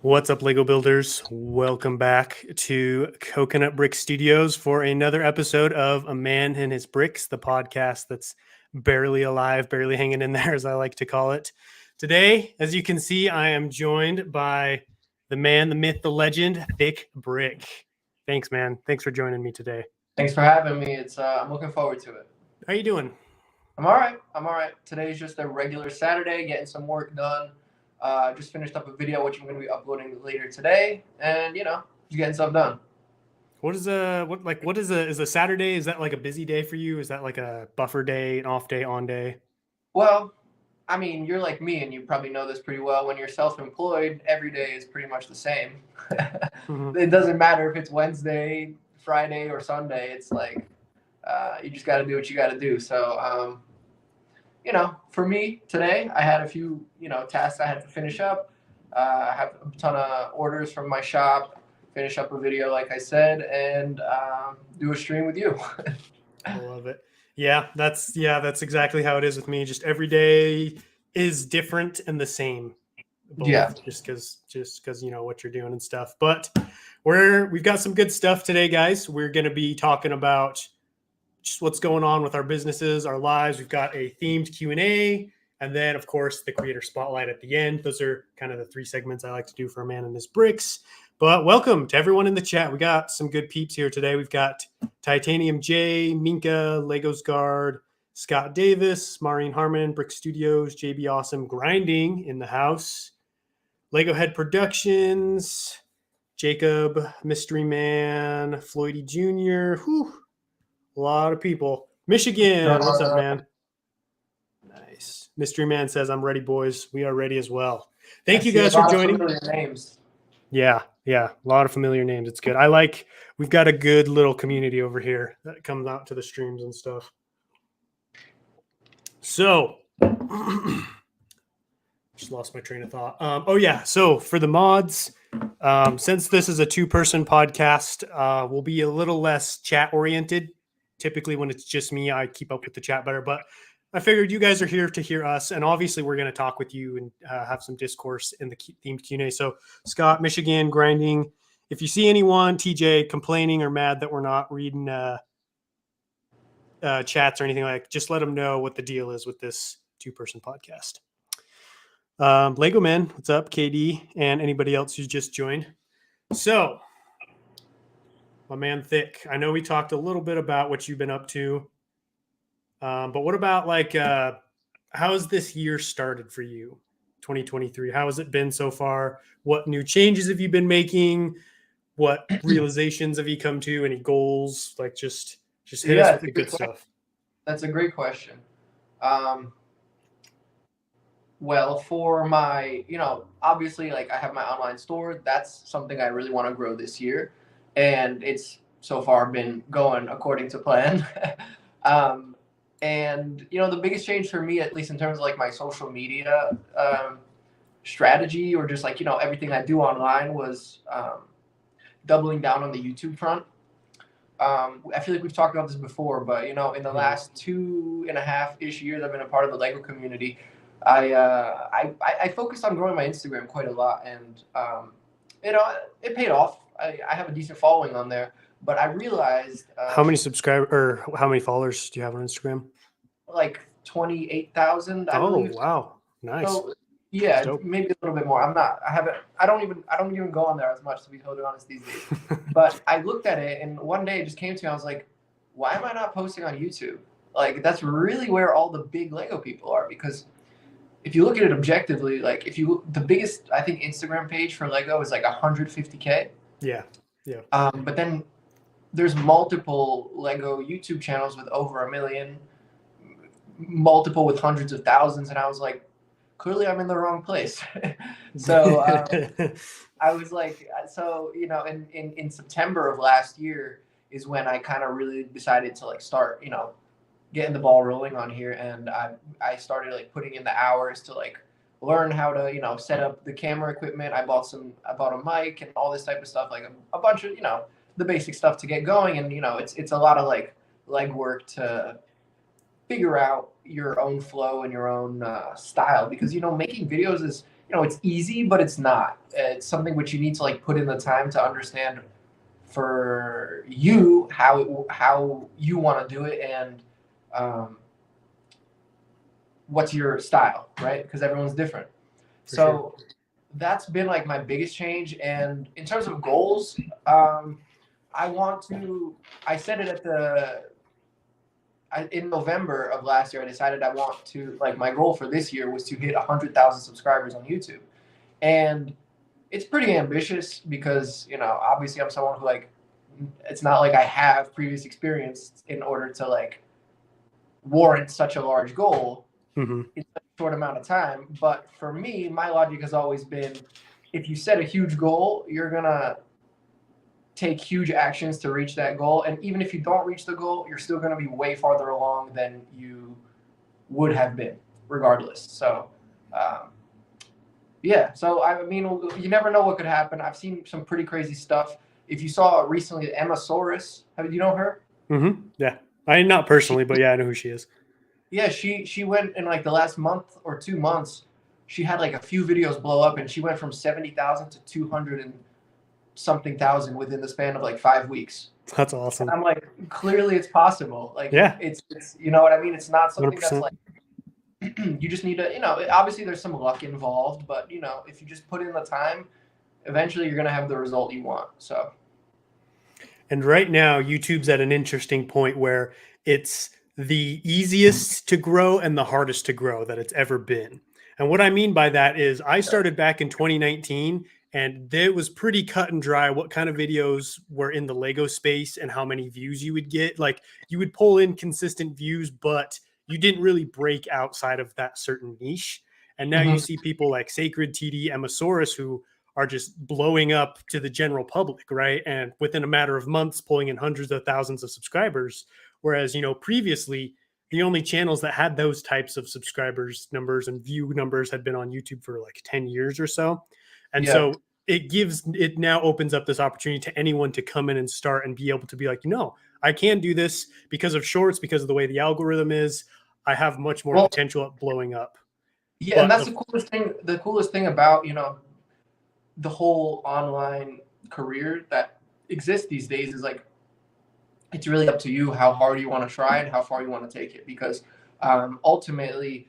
What's up, Lego Builders? Welcome back to Coconut Brick Studios for another episode of A Man and His Bricks, the podcast that's barely alive, barely hanging in there, as I like to call it. Today, as you can see, I am joined by the man, the myth, the legend, Thick Brick. Thanks, man. Thanks for joining me today. Thanks for having me. I'm looking forward to it. How you doing? I'm all right. Today's just a regular Saturday, getting some work done. Just finished up a video which I'm going to be uploading later today, and just getting stuff done. Is a Saturday? Is that like a busy day for you? Is that like a buffer day, an off day, on day? Well, I mean, you're like me, and you probably know this pretty well. When you're self-employed, every day is pretty much the same. Mhm. It doesn't matter if it's Wednesday, Friday, or Sunday. It's like you just got to do what you got to do. So, for me today, I had a few, tasks I had to finish up. I have a ton of orders from my shop, finish up a video, like I said, and do a stream with you. I love it. Yeah, that's exactly how it is with me. Just every day is different and the same. Both, Yeah. just because you know what you're doing and stuff. But we've got some good stuff today, guys. We're going to be talking about just what's going on with our businesses, our lives. We've got a themed Q&A, and then of course the creator spotlight at the end. Those are kind of the three segments I like to do for A Man and His Bricks. But welcome to everyone in the chat. We got some good peeps here today. We've got Titanium J, Minka, Legos Guard, Scott Davis, Maureen Harmon, Brick Studios, JB Awesome, Grinding in the house, Lego Head Productions, Jacob, Mystery Man, Floydie Jr. Whew. A lot of people. Michigan, what's up, man? Nice. Mystery Man says, I'm ready, boys. We are ready as well. Thank you guys for joining. Names. Yeah. A lot of familiar names. It's good. We've got a good little community over here that comes out to the streams and stuff. So, just lost my train of thought. So for the mods, since this is a two-person podcast, we'll be a little less chat-oriented. Typically, when it's just me, I keep up with the chat better. But I figured you guys are here to hear us, and obviously we're going to talk with you and have some discourse in the themed Q&A. So Scott, Michigan, Grinding. If you see anyone, TJ, complaining or mad that we're not reading chats or anything like, just let them know what the deal is with this two-person podcast. Lego Man, what's up? KD and anybody else who's just joined. So, my man Thick, I know we talked a little bit about what you've been up to, but what about how has this year started for you, 2023? How has it been so far? What new changes have you been making? What realizations have you come to? Any goals? Just hit us with the good stuff. That's a great question. Well, for my, obviously, I have my online store. That's something I really want to grow this year. And it's so far been going according to plan. And, the biggest change for me, at least in terms of my social media strategy, or just everything I do online, was doubling down on the YouTube front. I feel like we've talked about this before, but, in the last 2.5-ish years I've been a part of the Lego community, I focused on growing my Instagram quite a lot, and it paid off. I have a decent following on there, but I realized how many subscribers or how many followers do you have on Instagram? 28,000. I believe. Wow, nice. So, yeah, maybe a little bit more. I don't even go on there as much, to be totally honest, these days. But I looked at it, and one day it just came to me. I was like, why am I not posting on YouTube? That's really where all the big Lego people are, because if you look at it objectively, the biggest, I think, Instagram page for Lego is 150K. Yeah. But then there's multiple Lego YouTube channels with over 1 million, multiple with hundreds of thousands, and I was like, clearly I'm in the wrong place. So I was like, in September of last year is when I kind of really decided to start, getting the ball rolling on here, and I started putting in the hours to learn how to set up the camera equipment. I bought a mic and all this type of stuff, a bunch of the basic stuff to get going, and it's a lot of legwork to figure out your own flow and your own style, because making videos is it's easy, but it's not. It's something which you need to like put in the time to understand for you how you want to do it, and um, what's your style, right? Because everyone's different. For sure. So that's been like my biggest change. And in terms of goals, um, I said it in November of last year. I decided I want to, like, my goal for this year was to hit 100,000 subscribers on YouTube. And it's pretty ambitious because, obviously I'm someone who, like, it's not like I have previous experience in order to, like, warrant such a large goal Mm-hmm. in such a short amount of time. But for me, my logic has always been, if you set a huge goal, you're going to take huge actions to reach that goal. And even if you don't reach the goal, you're still going to be way farther along than you would have been regardless. So, yeah. So, I mean, you never know what could happen. I've seen some pretty crazy stuff. If you saw recently, Emma Soros, you know her? Mm-hmm. Yeah. Not personally, but yeah, I know who she is. Yeah, she went in like the last month or 2 months. She had like a few videos blow up, and she went from 70,000 to 200 and something thousand within the span of like 5 weeks. That's awesome. And I'm like, clearly it's possible. Like, yeah, it's you know what I mean? It's not something 100%. that's like you just need to, obviously there's some luck involved, but if you just put in the time, eventually you're gonna have the result you want. So. And right now, YouTube's at an interesting point where it's the easiest to grow and the hardest to grow that it's ever been. And what I mean by that is I started back in 2019 and it was pretty cut and dry what kind of videos were in the Lego space and how many views you would get. Like, you would pull in consistent views, but you didn't really break outside of that certain niche. And now you see people like Sacred TD, Emma Soros, who are just blowing up to the general public, right? And within a matter of months, pulling in hundreds of thousands of subscribers. Whereas, previously, the only channels that had those types of subscribers numbers and view numbers had been on YouTube for like 10 years or so. And so it now opens up this opportunity to anyone to come in and start and be able to be like, I can do this because of shorts, because of the way the algorithm is. I have much more potential at blowing up. Yeah, and that's the coolest thing. The coolest thing about, the whole online career that exists these days is like, it's really up to you how hard you want to try and how far you want to take it, because ultimately,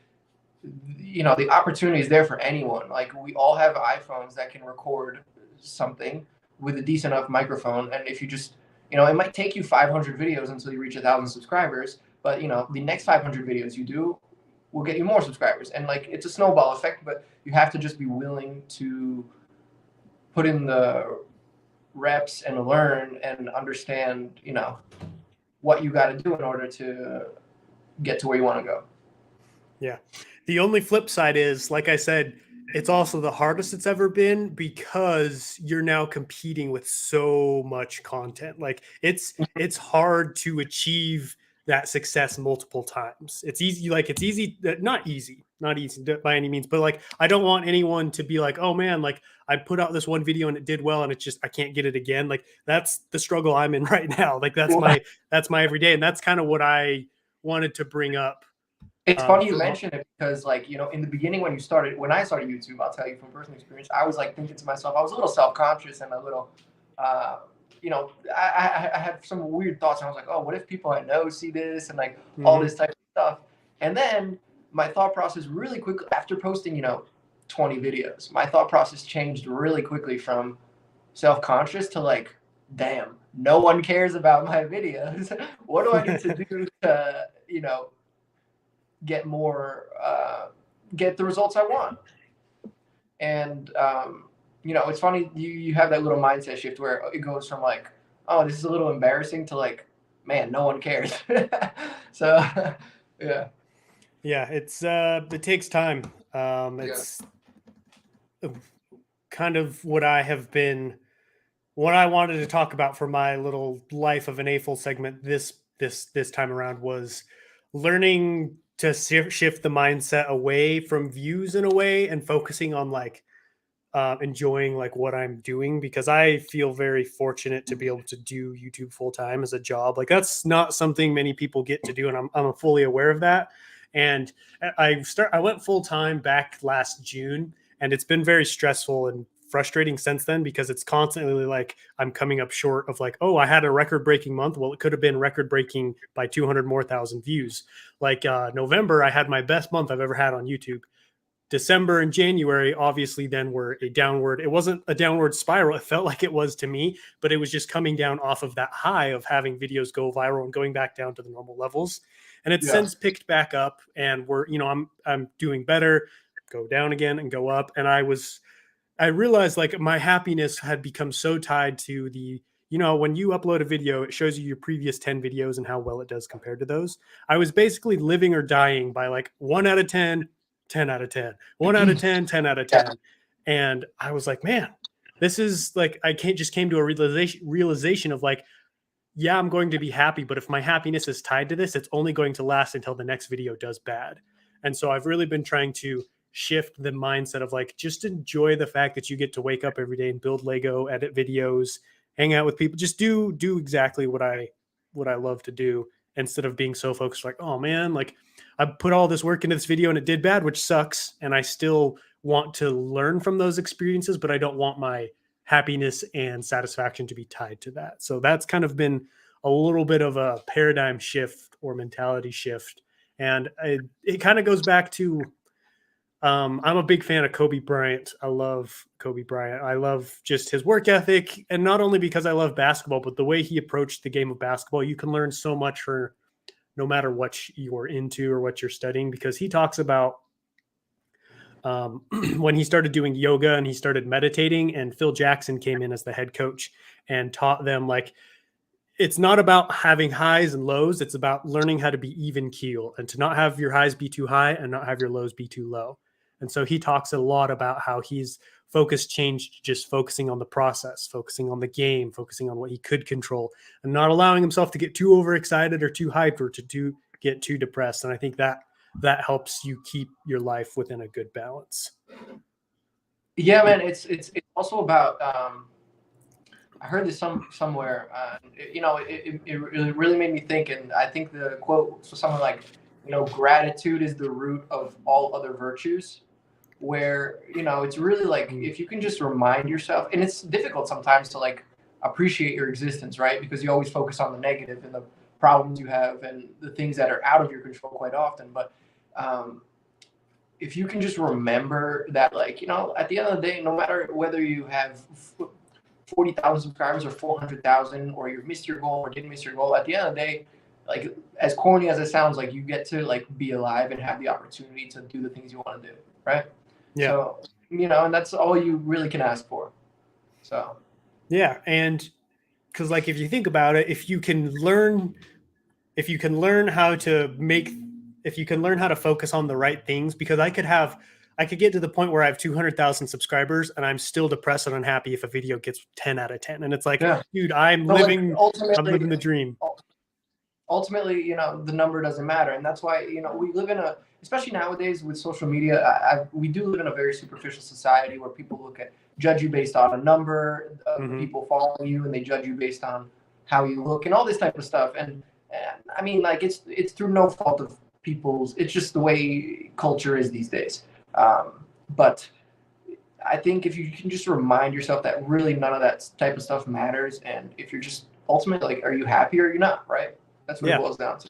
the opportunity is there for anyone. Like, we all have iPhones that can record something with a decent enough microphone, and if you just, it might take you 500 videos until you reach 1,000 subscribers, but the next 500 videos you do will get you more subscribers, and like, it's a snowball effect. But you have to just be willing to put in the reps and learn and understand, what you got to do in order to get to where you want to go. Yeah. The only flip side is, like I said, it's also the hardest it's ever been because you're now competing with so much content. Like, it's hard to achieve that success multiple times. It's easy, not easy by any means, but like, I don't want anyone to be like, oh man, like, I put out this one video and it did well and it's just, I can't get it again. Like, that's the struggle I'm in right now. Like, that's my everyday. And that's kind of what I wanted to bring up. It's funny you mention it because, like, in the beginning when I started YouTube, I'll tell you from personal experience, I was like thinking to myself, I was a little self-conscious and a little, I had some weird thoughts. And I was like, oh, what if people I know see this and like all this type of stuff? And then my thought process really quickly, after posting, 20 videos, my thought process changed really quickly from self-conscious to like, damn, no one cares about my videos. What do I need to do to, get more, get the results I want? And, it's funny, you have that little mindset shift where it goes from like, oh, this is a little embarrassing to like, man, no one cares. So, yeah. Yeah, it takes time. It's kind of what I wanted to talk about for my little life of an A-full segment this time around was learning to shift the mindset away from views in a way and focusing on like enjoying like what I'm doing, because I feel very fortunate to be able to do YouTube full time as a job. Like, that's not something many people get to do, and I'm fully aware of that. And I went full time back last June, And it's been very stressful and frustrating since then, because it's constantly like I'm coming up short of like, oh, I had a record breaking month. Well, it could have been record breaking by 200 more thousand views. Like November, I had my best month I've ever had on YouTube. December and January obviously then were a downward. It wasn't a downward spiral. It felt like it was to me, but it was just coming down off of that high of having videos go viral and going back down to the normal levels. And it's since picked back up, and I'm doing better, go down again and go up. And I realized like my happiness had become so tied to when you upload a video, it shows you your previous 10 videos and how well it does compared to those. I was basically living or dying by like 1 out of 10, 10 out of 10, 1 out of 10, 10 out of 10. And I was like, man, this is like, just came to a realization of like, yeah, I'm going to be happy, but if my happiness is tied to this, it's only going to last until the next video does bad. And so I've really been trying to shift the mindset of like, just enjoy the fact that you get to wake up every day and build Lego, edit videos, hang out with people, just do exactly what I love to do, instead of being so focused like, oh man, like I put all this work into this video and it did bad, which sucks. And I still want to learn from those experiences, but I don't want my happiness and satisfaction to be tied to that. So that's kind of been a little bit of a paradigm shift or mentality shift. And it kind of goes back to, I'm a big fan of Kobe Bryant. I love Kobe Bryant. I love just his work ethic. And not only because I love basketball, but the way he approached the game of basketball. You can learn so much for no matter what you're into or what you're studying, because he talks about when he started doing yoga and he started meditating, and Phil Jackson came in as the head coach and taught them like, it's not about having highs and lows. It's about learning how to be even keel and to not have your highs be too high and not have your lows be too low. And so he talks a lot about how his focus changed, just focusing on the process, focusing on the game, focusing on what he could control, and not allowing himself to get too overexcited or too hyped or to get too depressed. And I think that helps you keep your life within a good balance. Yeah, man. It's also about, I heard this somewhere, it really made me think. And I think the quote was something like, gratitude is the root of all other virtues, where, it's really like, if you can just remind yourself, and it's difficult sometimes to like appreciate your existence, right? Because you always focus on the negative and the problems you have and the things that are out of your control quite often. But if you can just remember that, like, at the end of the day, no matter whether you have 40,000 subscribers or 400,000, or you missed your goal or didn't miss your goal, at the end of the day, like, as corny as it sounds, like, you get to like be alive and have the opportunity to do the things you want to do, right? Yeah. So, and that's all you really can ask for. So yeah. And because like, if you think about it, if you can learn how to focus on the right things, because I could get to the point where I have 200,000 subscribers and I'm still depressed and unhappy if a video gets 10 out of 10. And it's like, dude, I'm living the dream. Ultimately, the number doesn't matter. And that's why, we live in especially nowadays with social media, we do live in a very superficial society where people judge you based on a number of people following you, and they judge you based on how you look and all this type of stuff. And I mean, like, it's through no fault of people's, it's just the way culture is these days. But I think if you can just remind yourself that really none of that type of stuff matters, and if you're just ultimately like, are you happy or are you not, right? That's what it boils down to.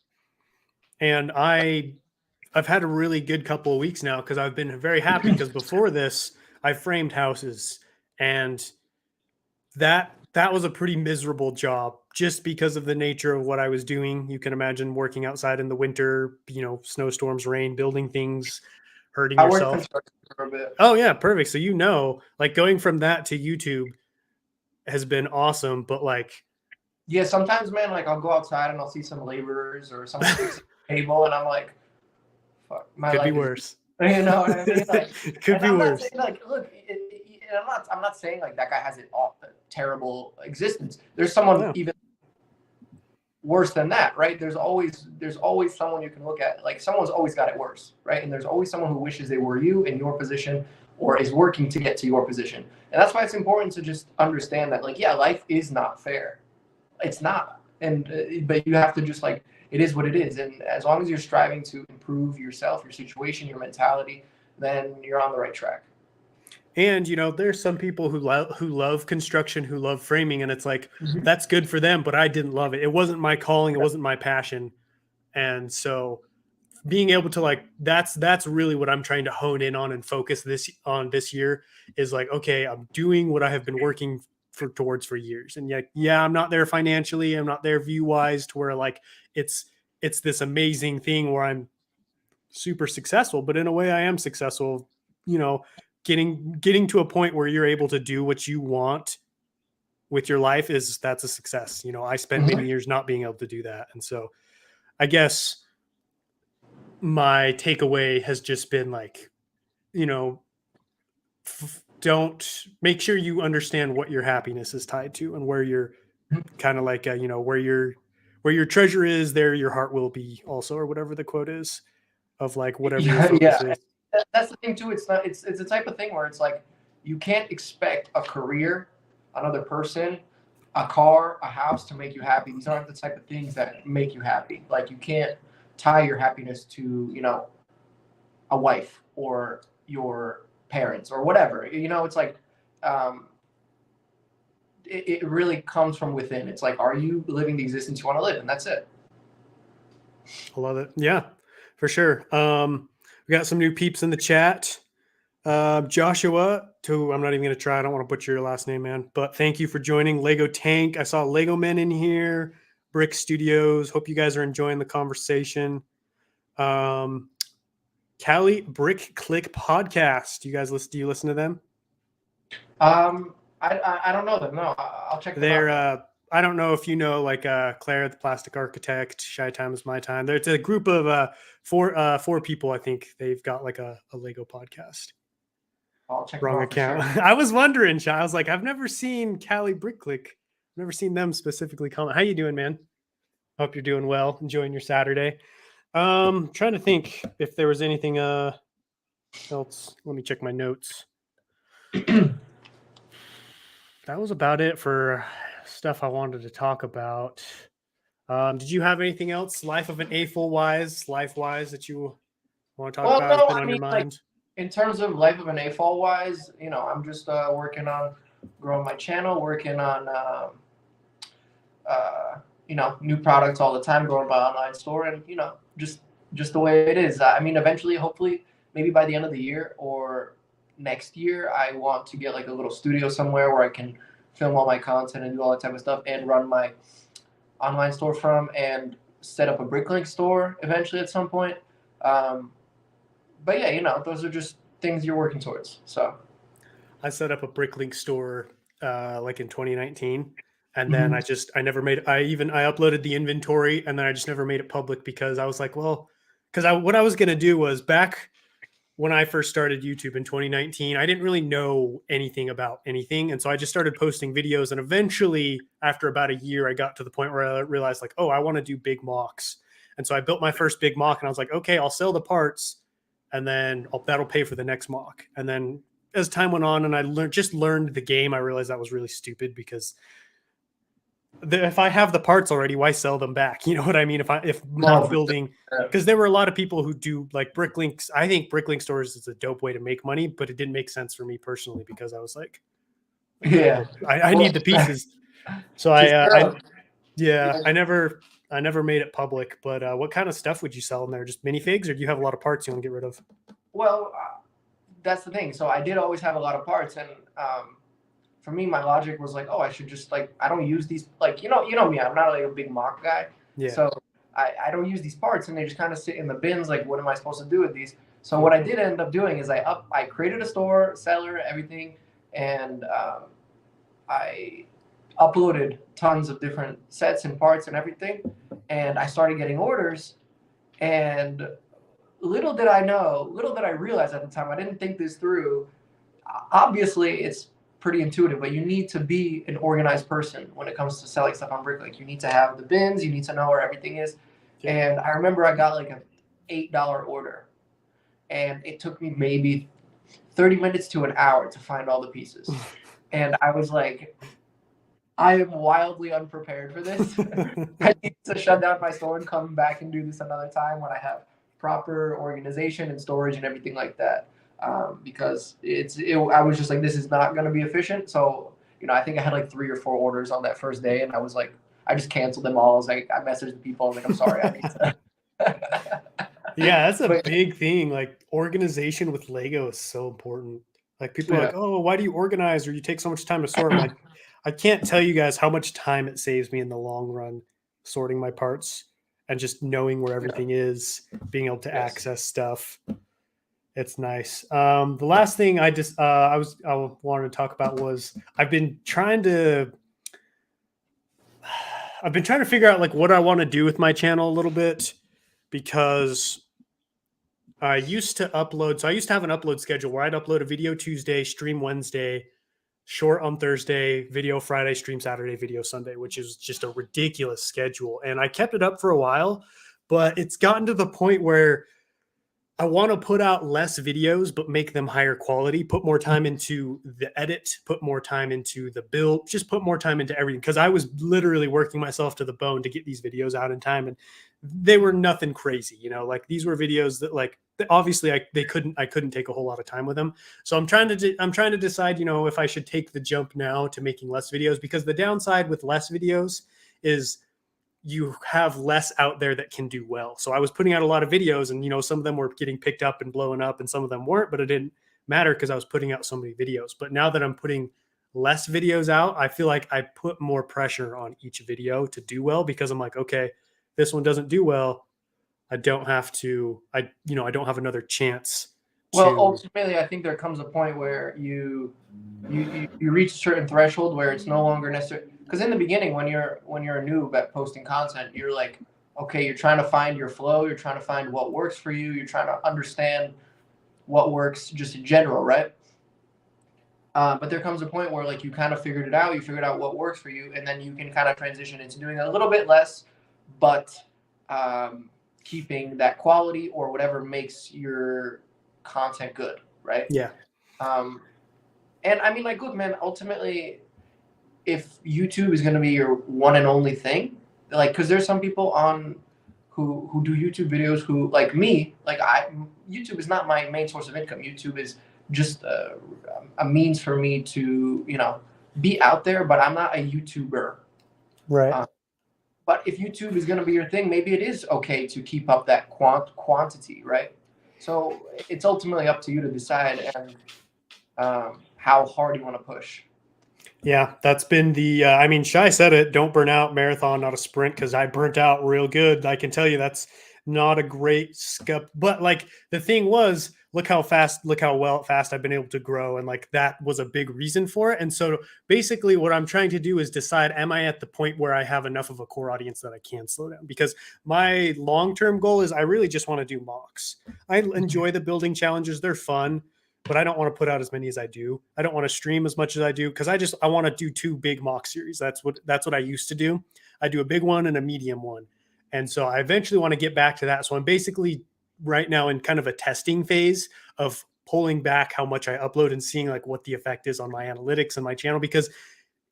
And I've had a really good couple of weeks now, because I've been very happy, because before this I framed houses, and that was a pretty miserable job just because of the nature of what I was doing. You can imagine working outside in the winter, snowstorms, rain, building things, hurting yourself. Construction for a bit. Oh yeah, perfect. So like, going from that to YouTube has been awesome, but like, yeah, sometimes, man, like, I'll go outside and I'll see some laborers or someone fixing a table, and I'm like, fuck, my life could be worse. You know what I mean? Like, could be worse. Saying, like, look, I'm not saying like that guy has a terrible existence. There's someone even worse than that, right? There's always someone you can look at. Like, someone's always got it worse, right? And there's always someone who wishes they were you in your position, or is working to get to your position. And that's why it's important to just understand that, like, yeah, life is not fair. It's not. But you have to just, like, it is what it is. And as long as you're striving to improve yourself, your situation, your mentality, then you're on the right track. And there's some people who love construction, who love framing, and it's like that's good for them, but I didn't love it. It wasn't my calling, it wasn't my passion. And so being able to like that's really what I'm trying to hone in on and focus this year is like, okay, I'm doing what I have been working towards for years. And yeah, I'm not there financially, I'm not there view wise to where like it's this amazing thing where I'm super successful, but in a way I am successful, getting to a point where you're able to do what you want with your life that's a success. I spent many years not being able to do that. And so I guess my takeaway has just been like, don't make sure you understand what your happiness is tied to and where you're kind of like, where your treasure is, there your heart will be also, or whatever the quote is of like whatever your focus is. That's the thing too. It's the type of thing where it's like you can't expect a career, another person, a car, a house to make you happy. These aren't the type of things that make you happy. Like you can't tie your happiness to a wife or your parents or whatever. It's like it really comes from within. It's like, are you living the existence you want to live? And that's it. I love it. Yeah, for sure. We got some new peeps in the chat. Joshua, I'm not even going to try. I don't want to butcher your last name, man. But thank you for joining. Lego Tank. I saw Lego Men in here. Brick Studios. Hope you guys are enjoying the conversation. Cali Brick Click Podcast. Do you listen to them? I don't know them. No, I'll check them out. I don't know if you know like Claire the Plastic Architect, Shy Time is My Time. It's a group of four people. I think they've got like a Lego podcast. I'll check Wrong them out account. for sure. I was wondering, Shy. I was like, I've never seen Cali Brick Click. I've never seen them specifically comment. How you doing, man? Hope you're doing well. Enjoying your Saturday. Trying to think if there was anything else. Let me check my notes. That was about it for stuff I wanted to talk about. Did you have anything else, life of an A-full wise, life-wise, that you want to talk about? No, Been on your mind? like, in terms of life of an A-fall wise, I'm just working on growing my channel, working on new products all the time, growing my online store, and just the way it is. I mean, eventually, hopefully, maybe by the end of the year or next year, I want to get like a little studio somewhere where I can film all my content and do all that type of stuff and run my online store from and set up a Bricklink store eventually at some point. But yeah, those are just things you're working towards. So I set up a Bricklink store like in 2019. And then I uploaded the inventory and then I just never made it public because I was like, well, what I was going to do was back when I first started YouTube in 2019, I didn't really know anything about anything. And so I just started posting videos. And eventually, after about a year, I got to the point where I realized like, oh, I want to do big mocks. And so I built my first big mock and I was like, okay, I'll sell the parts and then that'll pay for the next mock. And then as time went on and I learned the game, I realized that was really stupid because if I have the parts already, why sell them back? You know what I mean? If mock building, because there were a lot of people who do like Bricklinks. I think Bricklink stores is a dope way to make money, but it didn't make sense for me personally because I was like, I need the pieces. So I never made it public. But what kind of stuff would you sell in there? Just minifigs, or do you have a lot of parts you want to get rid of? Well, that's the thing. So I did always have a lot of parts, and for me, my logic was like, oh, I should just like, I don't use these, like, you know me, I'm not like a big mock guy. Yeah. So I don't use these parts and they just kind of sit in the bins. Like, what am I supposed to do with these? So what I did end up doing is I created a store, seller, everything. And I uploaded tons of different sets and parts and everything. And I started getting orders. And little did I realize at the time, I didn't think this through. Obviously, it's pretty intuitive, but you need to be an organized person when it comes to selling stuff on Bricklink. You need to have the bins, you need to know where everything is. And I remember I got like an $8 order and it took me maybe 30 minutes to an hour to find all the pieces. And I was like, I am wildly unprepared for this. I need to shut down my store and come back and do this another time when I have proper organization and storage and everything like that. because I was just like, this is not going to be efficient. So, I think I had like 3 or 4 orders on that first day, and I was like, I just canceled them all. I was like, I messaged the people. I was like, I'm sorry, I need to. Yeah, that's a But big thing. Like organization with Lego is so important. Like people are yeah, like, "Oh, why do you organize or you take so much time to sort?" I'm like, I can't tell you guys how much time it saves me in the long run sorting my parts and just knowing where yeah, everything is, being able to yes. access stuff. It's nice. The last thing I wanted to talk about was I've been trying to figure out like what I want to do with my channel a little bit because I used to upload. So I used to have an upload schedule where I'd upload a video Tuesday, stream Wednesday, short on Thursday, video Friday, stream Saturday, video Sunday, which is just a ridiculous schedule. And I kept it up for a while, but it's gotten to the point where I want to put out less videos, but make them higher quality, put more time into the edit, put more time into the build, just put more time into everything. Cause I was literally working myself to the bone to get these videos out in time. And they were nothing crazy, like these were videos that like, obviously I couldn't take a whole lot of time with them. So I'm trying to decide, if I should take the jump now to making less videos, because the downside with less videos is you have less out there that can do well. So I was putting out a lot of videos and, some of them were getting picked up and blowing up and some of them weren't, but it didn't matter because I was putting out so many videos. But now that I'm putting less videos out, I feel like I put more pressure on each video to do well because I'm like, okay, this one doesn't do well. I don't have to, I don't have another chance Well, to, ultimately, I think there comes a point where you reach a certain threshold where it's no longer necessary. Because in the beginning, when you're a noob at posting content, you're like, okay, you're trying to find your flow, you're trying to find what works for you, you're trying to understand what works just in general, right? But there comes a point where like you kind of figured it out, you figured out what works for you, and then you can kind of transition into doing a little bit less, but keeping that quality or whatever makes your content good, right? yeah. Um, and I mean, like, look, man, ultimately, if YouTube is going to be your one and only thing, like, because there's some people on who do YouTube videos who, like me, like YouTube is not my main source of income. YouTube is just a means for me to, be out there, but I'm not a YouTuber. Right. Uh, but if YouTube is going to be your thing, maybe it is okay to keep up that quantity, right? So it's ultimately up to you to decide and how hard you want to push. Yeah, that's been I mean, Shai said it, don't burn out, marathon, not a sprint, because I burnt out real good. I can tell you that's not a great scup. But like the thing was, look how fast I've been able to grow. And like that was a big reason for it. And so basically what I'm trying to do is decide, am I at the point where I have enough of a core audience that I can slow down? Because my long-term goal is I really just want to do mocks. I enjoy the building challenges. They're fun, but I don't want to put out as many as I do. I don't want to stream as much as I do because I want to do 2 big mock series. That's what I used to do. I do a big one and a medium one. And so I eventually want to get back to that. So I'm basically right now in kind of a testing phase of pulling back how much I upload and seeing like what the effect is on my analytics and my channel, because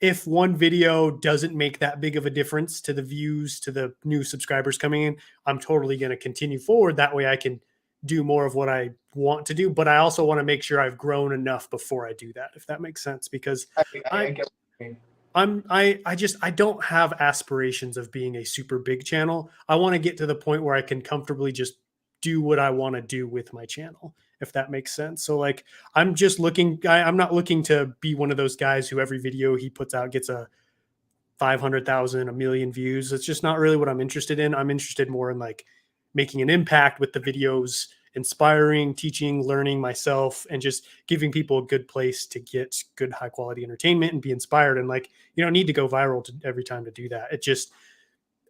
if one video doesn't make that big of a difference to the views, to the new subscribers coming in, I'm totally going to continue forward. That way I can do more of what I want to do, but I also want to make sure I've grown enough before I do that, if that makes sense, because I get what you mean. I don't have aspirations of being a super big channel. I want to get to the point where I can comfortably just do what I want to do with my channel, if that makes sense. So like I'm not looking to be one of those guys who every video he puts out gets a 500,000, a million views. It's just not really what I'm interested in. I'm interested more in like making an impact with the videos, inspiring, teaching, learning myself, and just giving people a good place to get good, high quality entertainment and be inspired. And like, you don't need to go viral every time to do that. It just,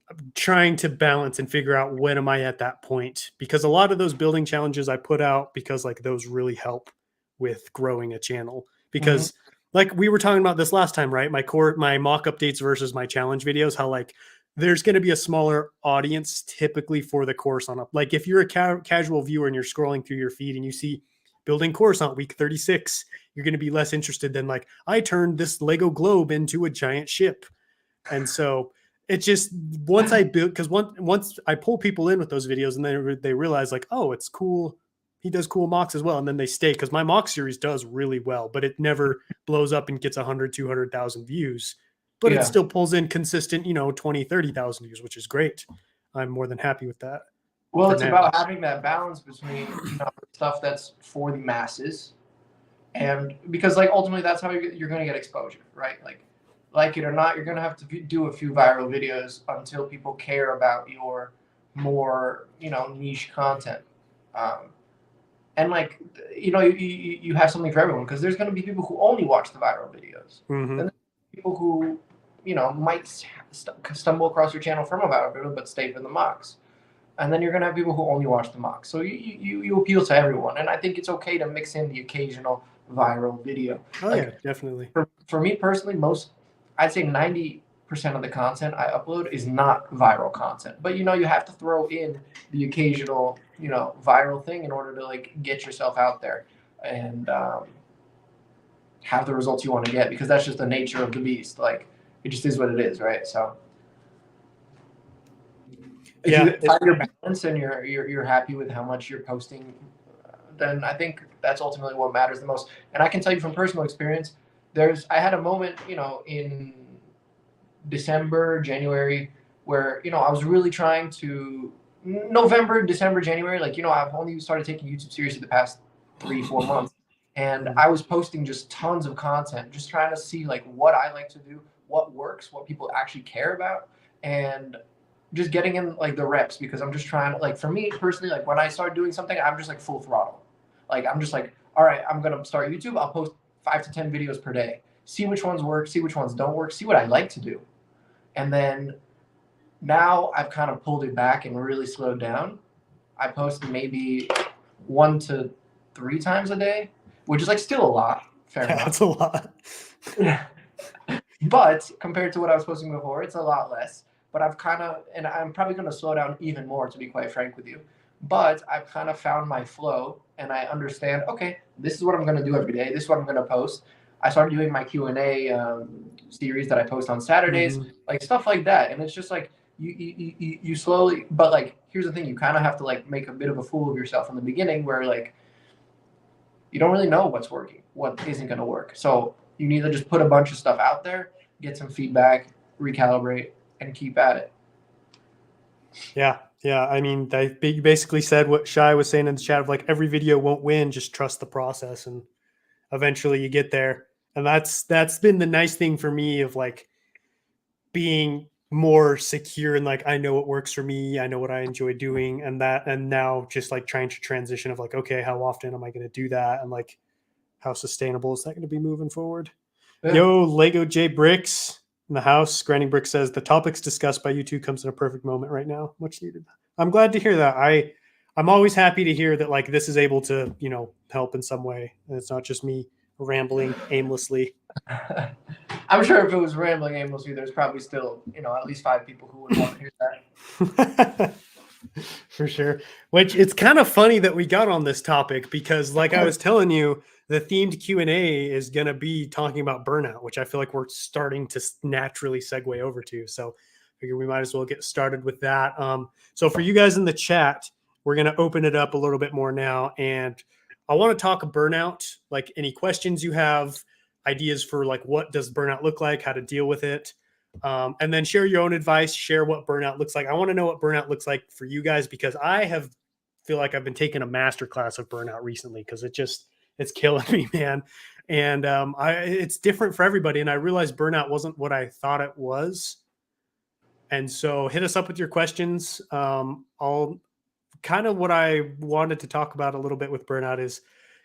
I'm trying to balance and figure out when am I at that point, because a lot of those building challenges I put out because like those really help with growing a channel, Mm-hmm. because like we were talking about this last time, right? My mock updates versus my challenge videos, how like there's going to be a smaller audience typically for the course on up. Like if you're a casual viewer and you're scrolling through your feed and you see building course on week 36, you're going to be less interested than like, I turned this Lego globe into a giant ship. And so it just, once I build, because once I pull people in with those videos and then they realize like, oh, it's cool he does cool mocks as well. And then they stay, because my mock series does really well, but it never blows up and gets 100, 200,000 views, but it Yeah. still pulls in consistent, 20, 30,000 views, which is great. I'm more than happy with that. Well, it's now. about having that balance between, stuff that's for the masses, and because like ultimately that's how you're going to get exposure, right? Like it or not, you're going to have to do a few viral videos until people care about your more, niche content. And like, you have something for everyone, because there's going to be people who only watch the viral videos. Mm-hmm. Then there's people who, might stumble across your channel from a viral video, but stay for the mocks. And then you're going to have people who only watch the mocks. So you appeal to everyone. And I think it's okay to mix in the occasional viral video. Oh, yeah, definitely. For me personally, I'd say 90% of the content I upload is not viral content. But, you have to throw in the occasional, viral thing in order to, like, get yourself out there and have the results you want to get, because that's just the nature of the beast. Like, it just is what it is, right? So if you find your balance and you're happy with how much you're posting, then I think that's ultimately what matters the most. And I can tell you from personal experience, I had a moment, in December, January, where, I was really trying to November, December, January, like, I've only started taking YouTube seriously the past 3-4 months. And I was posting just tons of content, just trying to see like what I like to do, what works, what people actually care about, and just getting in like the reps, because I'm just trying to, like, for me personally, like when I start doing something, I'm just like full throttle. Like I'm just like, all right, I'm going to start YouTube. I'll post 5 to 10 videos per day, see which ones work, see which ones don't work, see what I like to do. And then now I've kind of pulled it back and really slowed down. I post maybe 1 to 3 times a day, which is like still a lot. Fair enough. That's a lot. But compared to what I was posting before, it's a lot less. But and I'm probably going to slow down even more, to be quite frank with you. But I've kind of found my flow, and I understand, okay, this is what I'm going to do every day. This is what I'm going to post. I started doing my Q&A series that I post on Saturdays, like stuff like that. And it's just like, you slowly, but like, here's the thing, you kind of have to like make a bit of a fool of yourself in the beginning, where like, you don't really know what's working, what isn't going to work. So you need to just put a bunch of stuff out there, get some feedback, recalibrate, and keep at it. Yeah. I mean, you basically said what Shai was saying in the chat of like, every video won't win, just trust the process, and eventually you get there. And that's been the nice thing for me of like being more secure, and like, I know what works for me, I know what I enjoy doing, and now just like trying to transition of like, okay, how often am I going to do that, and like, how sustainable is that going to be moving forward? Yeah. Yo, Lego J Bricks in the house. Grinding Brick says the topics discussed by you two comes in a perfect moment right now. Much needed. I'm glad to hear that. I'm always happy to hear that like this is able to, help in some way, and it's not just me rambling aimlessly. I'm sure if it was rambling aimlessly, there's probably still, at least 5 people who would want to hear that. For sure. Which, it's kind of funny that we got on this topic, because like I was telling you, the themed Q&A is going to be talking about burnout, which I feel like we're starting to naturally segue over to. So I figure we might as well get started with that. So for you guys in the chat, we're going to open it up a little bit more now. And I want to talk burnout, like any questions you have, ideas for like, what does burnout look like, how to deal with it. And then share your own advice, share what burnout looks like. I want to know what burnout looks like for you guys, because I feel like I've been taking a masterclass of burnout recently, because it's killing me, man. And it's different for everybody. And I realized burnout wasn't what I thought it was. And so hit us up with your questions. Kind of what I wanted to talk about a little bit with burnout is,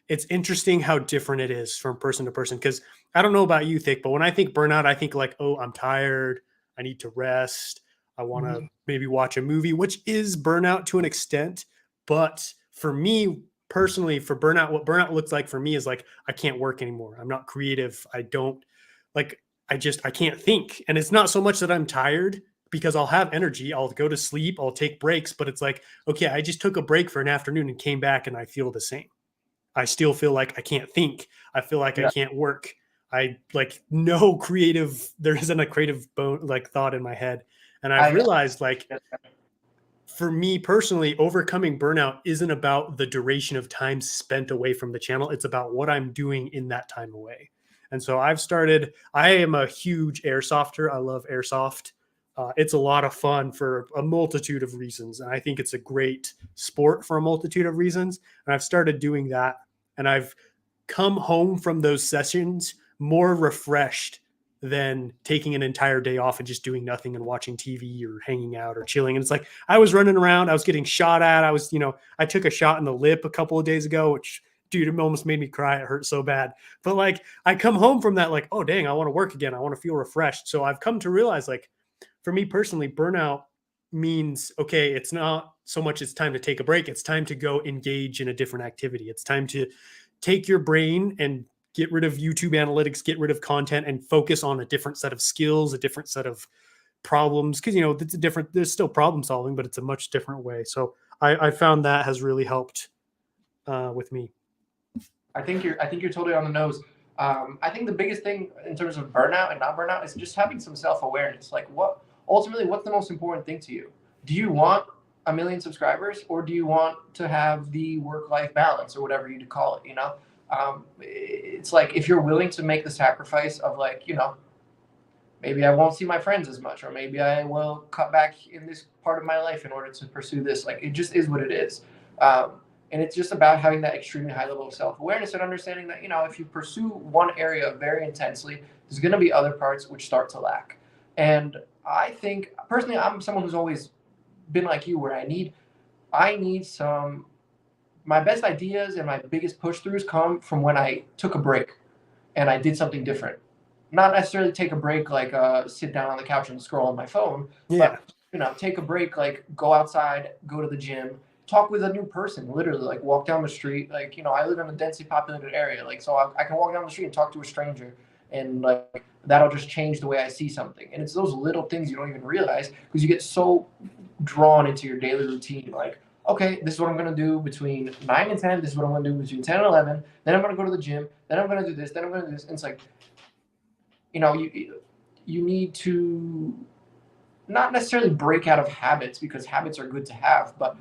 it's interesting how different it is from person to person. Because I don't know about you, Thick, but when I think burnout, I think like, oh, I'm tired, I need to rest, I want to maybe watch a movie, which is burnout to an extent. But for me personally, for burnout, what burnout looks like for me is like, I can't work anymore. I'm not creative. I can't think. And it's not so much that I'm tired, because I'll have energy, I'll go to sleep, I'll take breaks, but it's like, okay, I just took a break for an afternoon and came back and I feel the same. I still feel like I can't think. I feel like I can't work. I like there isn't a creative thought in my head. And I realized like, for me personally, overcoming burnout isn't about the duration of time spent away from the channel. It's about what I'm doing in that time away. And so I am a huge airsofter. I love airsoft. It's a lot of fun for a multitude of reasons. And I think it's a great sport for a multitude of reasons. And I've started doing that. And I've come home from those sessions more refreshed than taking an entire day off and just doing nothing and watching TV or hanging out or chilling. And it's like I was running around, I was getting shot at. I took a shot in the lip a couple of days ago, which, dude, it almost made me cry. It hurt so bad. But like I come home from that, like, oh dang, I want to work again. I want to feel refreshed. So I've come to realize, like, for me personally, burnout means, okay, it's not so much it's time to take a break. It's time to go engage in a different activity. It's time to take your brain and get rid of YouTube analytics, get rid of content, and focus on a different set of skills, a different set of problems. Because there's still problem solving, but it's a much different way. So I found that has really helped with me. I think you're totally on the nose. I think the biggest thing in terms of burnout and not burnout is just having some self-awareness. Like, what's the most important thing to you? Do you want 1 million subscribers, or do you want to have the work-life balance, or whatever you call it? It's like, if you're willing to make the sacrifice of, like, maybe I won't see my friends as much, or maybe I will cut back in this part of my life in order to pursue this. Like, it just is what it is. And it's just about having that extremely high level of self-awareness and understanding that, if you pursue one area very intensely, there's going to be other parts which start to lack. And I think, personally, I'm someone who's always been like you, where I need my best ideas and my biggest push throughs come from when I took a break and I did something different. Not necessarily take a break, like sit down on the couch and scroll on my phone, Yeah. but take a break, like go outside, go to the gym, talk with a new person, literally, like walk down the street. Like, I live in a densely populated area, like, so I can walk down the street and talk to a stranger, and like that'll just change the way I see something. And it's those little things you don't even realize, because you get so drawn into your daily routine. Like, okay, this is what I'm going to do between 9 and 10. This is what I'm going to do between 10 and 11. Then I'm going to go to the gym. Then I'm going to do this. Then I'm going to do this. And it's like, you need to not necessarily break out of habits, because habits are good to have, but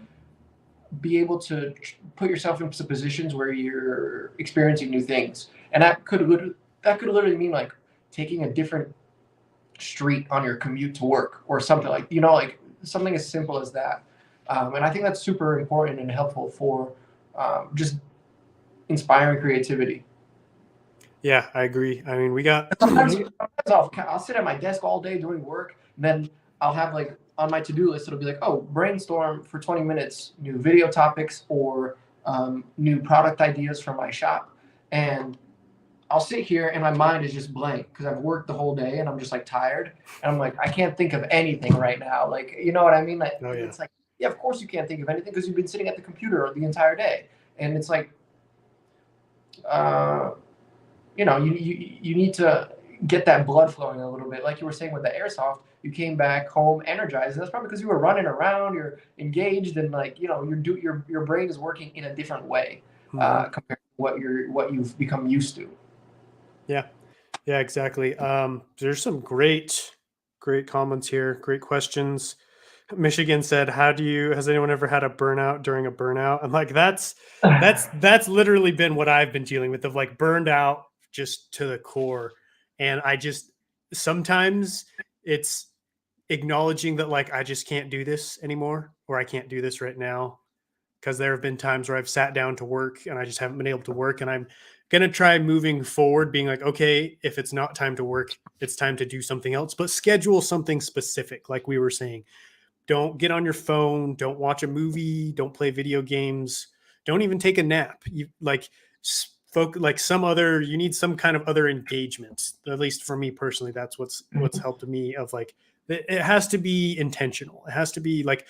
be able to put yourself into positions where you're experiencing new things. And that could literally mean, like, taking a different street on your commute to work, or something, like, like something as simple as that. And I think that's super important and helpful for just inspiring creativity. Yeah, I agree. I mean, we got sometimes I'll sit at my desk all day doing work, and then I'll have, like, on my to-do list, it'll be like, oh, brainstorm for 20 minutes, new video topics, or new product ideas for my shop. And I'll sit here and my mind is just blank, because I've worked the whole day and I'm just, like, tired. And I'm like, I can't think of anything right now. Like, you know what I mean? Like, Oh, yeah. It's like, yeah, of course you can't think of anything, because you've been sitting at the computer the entire day. And it's like, you need to get that blood flowing a little bit. Like you were saying with the airsoft, you came back home energized, and that's probably because you were running around, you're engaged, and, like, your brain is working in a different way compared to what you've become used to. Yeah, exactly. There's some great comments here, great questions. Michigan said, has anyone ever had a burnout during a burnout? I'm like, that's literally been what I've been dealing with, of, like, burned out just to the core. And sometimes it's acknowledging that, like, I just can't do this anymore, or I can't do this right now. Because there have been times where I've sat down to work and I just haven't been able to work. And I'm going to try moving forward, being like, okay, if it's not time to work, it's time to do something else, but schedule something specific. Like we were saying, don't get on your phone, don't watch a movie, don't play video games, don't even take a nap. You you need some kind of other engagement. At least for me personally, that's what's helped me, of, like, it has to be intentional. It has to be, like,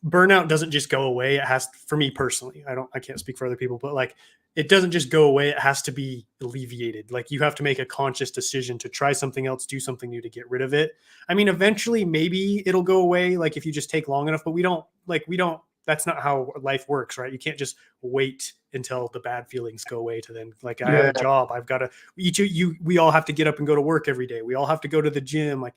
burnout doesn't just go away. It has, for me personally, I can't speak for other people, but, like, it doesn't just go away. It has to be alleviated. Like, you have to make a conscious decision to try something else, do something new to get rid of it. I mean, eventually maybe it'll go away, like, if you just take long enough, but we don't, that's not how life works, right? You can't just wait until the bad feelings go away to then, like, I have a job. I've got to, we all have to get up and go to work every day. We all have to go to the gym. Like,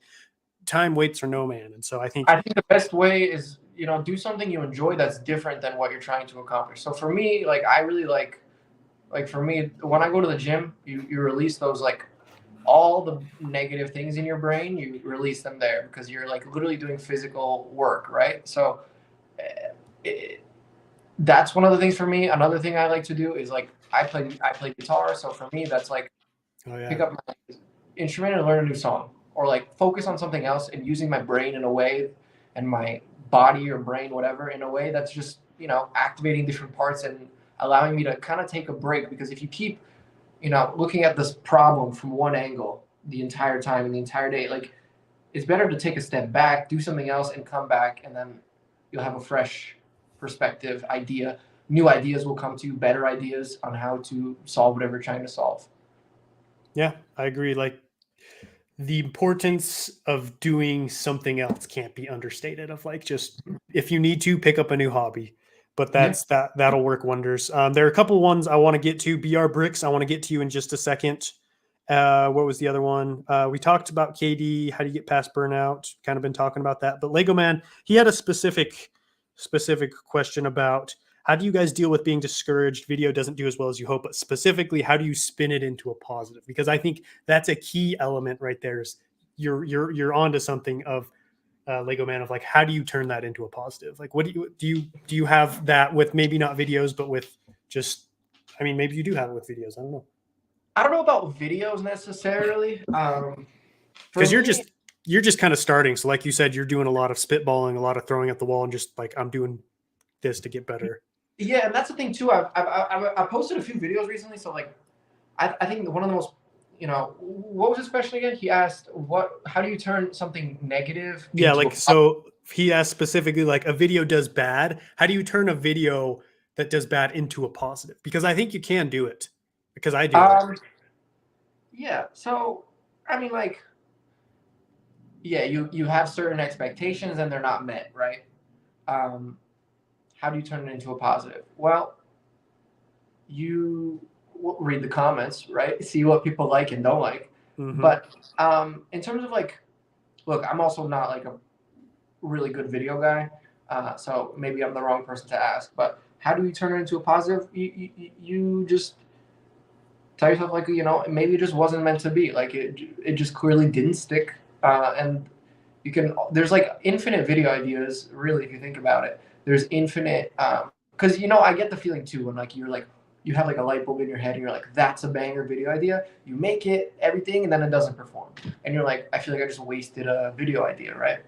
time waits for no man. And so I think the best way is, do something you enjoy that's different than what you're trying to accomplish. So for me, like I really like for me, when I go to the gym, you release those like all the negative things in your brain, you release them there because you're like literally doing physical work, right? So it, that's one of the things for me. Another thing I like to do is like I play guitar, so for me that's like pick up my instrument and learn a new song, or like focus on something else and using my brain in a way, and my body or brain, whatever, in a way that's just activating different parts and allowing me to kind of take a break. Because if you keep looking at this problem from one angle the entire time and the entire day, like it's better to take a step back, do something else, and come back, and then you'll have a fresh perspective, idea. New ideas will come to you, better ideas on how to solve whatever you're trying to solve. Yeah, I agree. Like the importance of doing something else can't be understated. Of like, just if you need to pick up a new hobby, but that'll work wonders. There are a couple ones I want to get to. BR Bricks, I want to get to you in just a second. What was the other one? We talked about KD. How do you get past burnout? Kind of been talking about that. But Lego Man, he had a specific question about how do you guys deal with being discouraged? Video doesn't do as well as you hope, but specifically, how do you spin it into a positive? Because I think that's a key element right there. Is you're onto something of Lego Man, of like, how do you turn that into a positive? Like, what do you have that with, maybe not videos, but with just, I mean, maybe you do have it with videos. I don't know. I don't know about videos necessarily. Because you're just kind of starting. So like you said, you're doing a lot of spitballing, a lot of throwing at the wall, and just like, I'm doing this to get better. Yeah, and that's the thing too. I posted a few videos recently. So like, I think one of the most, what was his question again? He asked, how do you turn something negative? Yeah, like, so he asked specifically, like, a video does bad. How do you turn a video that does bad into a positive? Because I think you can do it. Because I do it. Yeah. So I mean, like, yeah, you have certain expectations and they're not met, right? How do you turn it into a positive? Well, you read the comments, right? See what people like and don't like. Mm-hmm. But in terms of like, look, I'm also not like a really good video guy, so maybe I'm the wrong person to ask. But how do you turn it into a positive? You just tell yourself, like, maybe it just wasn't meant to be. Like it just clearly didn't stick. And there's like infinite video ideas, really, if you think about it. There's infinite, because I get the feeling too when like you have like a light bulb in your head and you're like, that's a banger video idea. You make it, everything, and then it doesn't perform, and you're like, I feel like I just wasted a video idea, right?